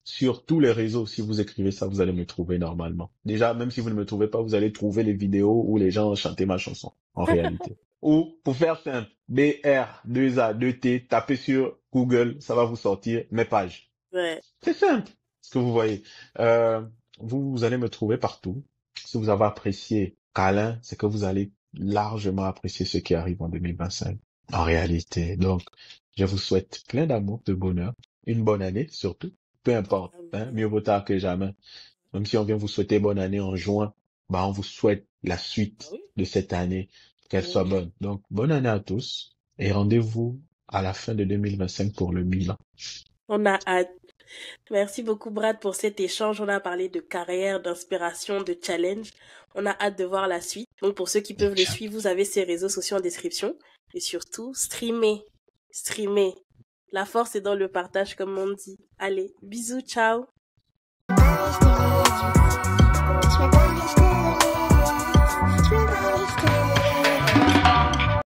Sur tous les réseaux, si vous écrivez ça, vous allez me trouver normalement. Déjà, même si vous ne me trouvez pas, vous allez trouver les vidéos où les gens chantaient ma chanson, en réalité. Ou, pour faire simple, B-R-2-A-2-T, tapez sur Google, ça va vous sortir mes pages. Ouais. C'est simple, ce que vous voyez. Vous allez me trouver partout. Si vous avez apprécié Câlin, c'est que vous allez largement apprécier ce qui arrive en 2025, en réalité. Donc, je vous souhaite plein d'amour, de bonheur, une bonne année surtout. Peu importe, hein, mieux vaut tard que jamais. Même si on vient vous souhaiter bonne année en juin, bah, on vous souhaite la suite Oui. de cette année, qu'elle soit Oui. bonne. Donc, bonne année à tous et rendez-vous à la fin de 2025 pour le Milan. On a hâte. Merci beaucoup, Brad, pour cet échange. On a parlé de carrière, d'inspiration, de challenge. On a hâte de voir la suite. Donc, pour ceux qui peuvent le suivre, vous avez ses réseaux sociaux en description. Et surtout, streamez. Streamez. La force est dans le partage, comme on dit. Allez, bisous, ciao. Je me bats, je te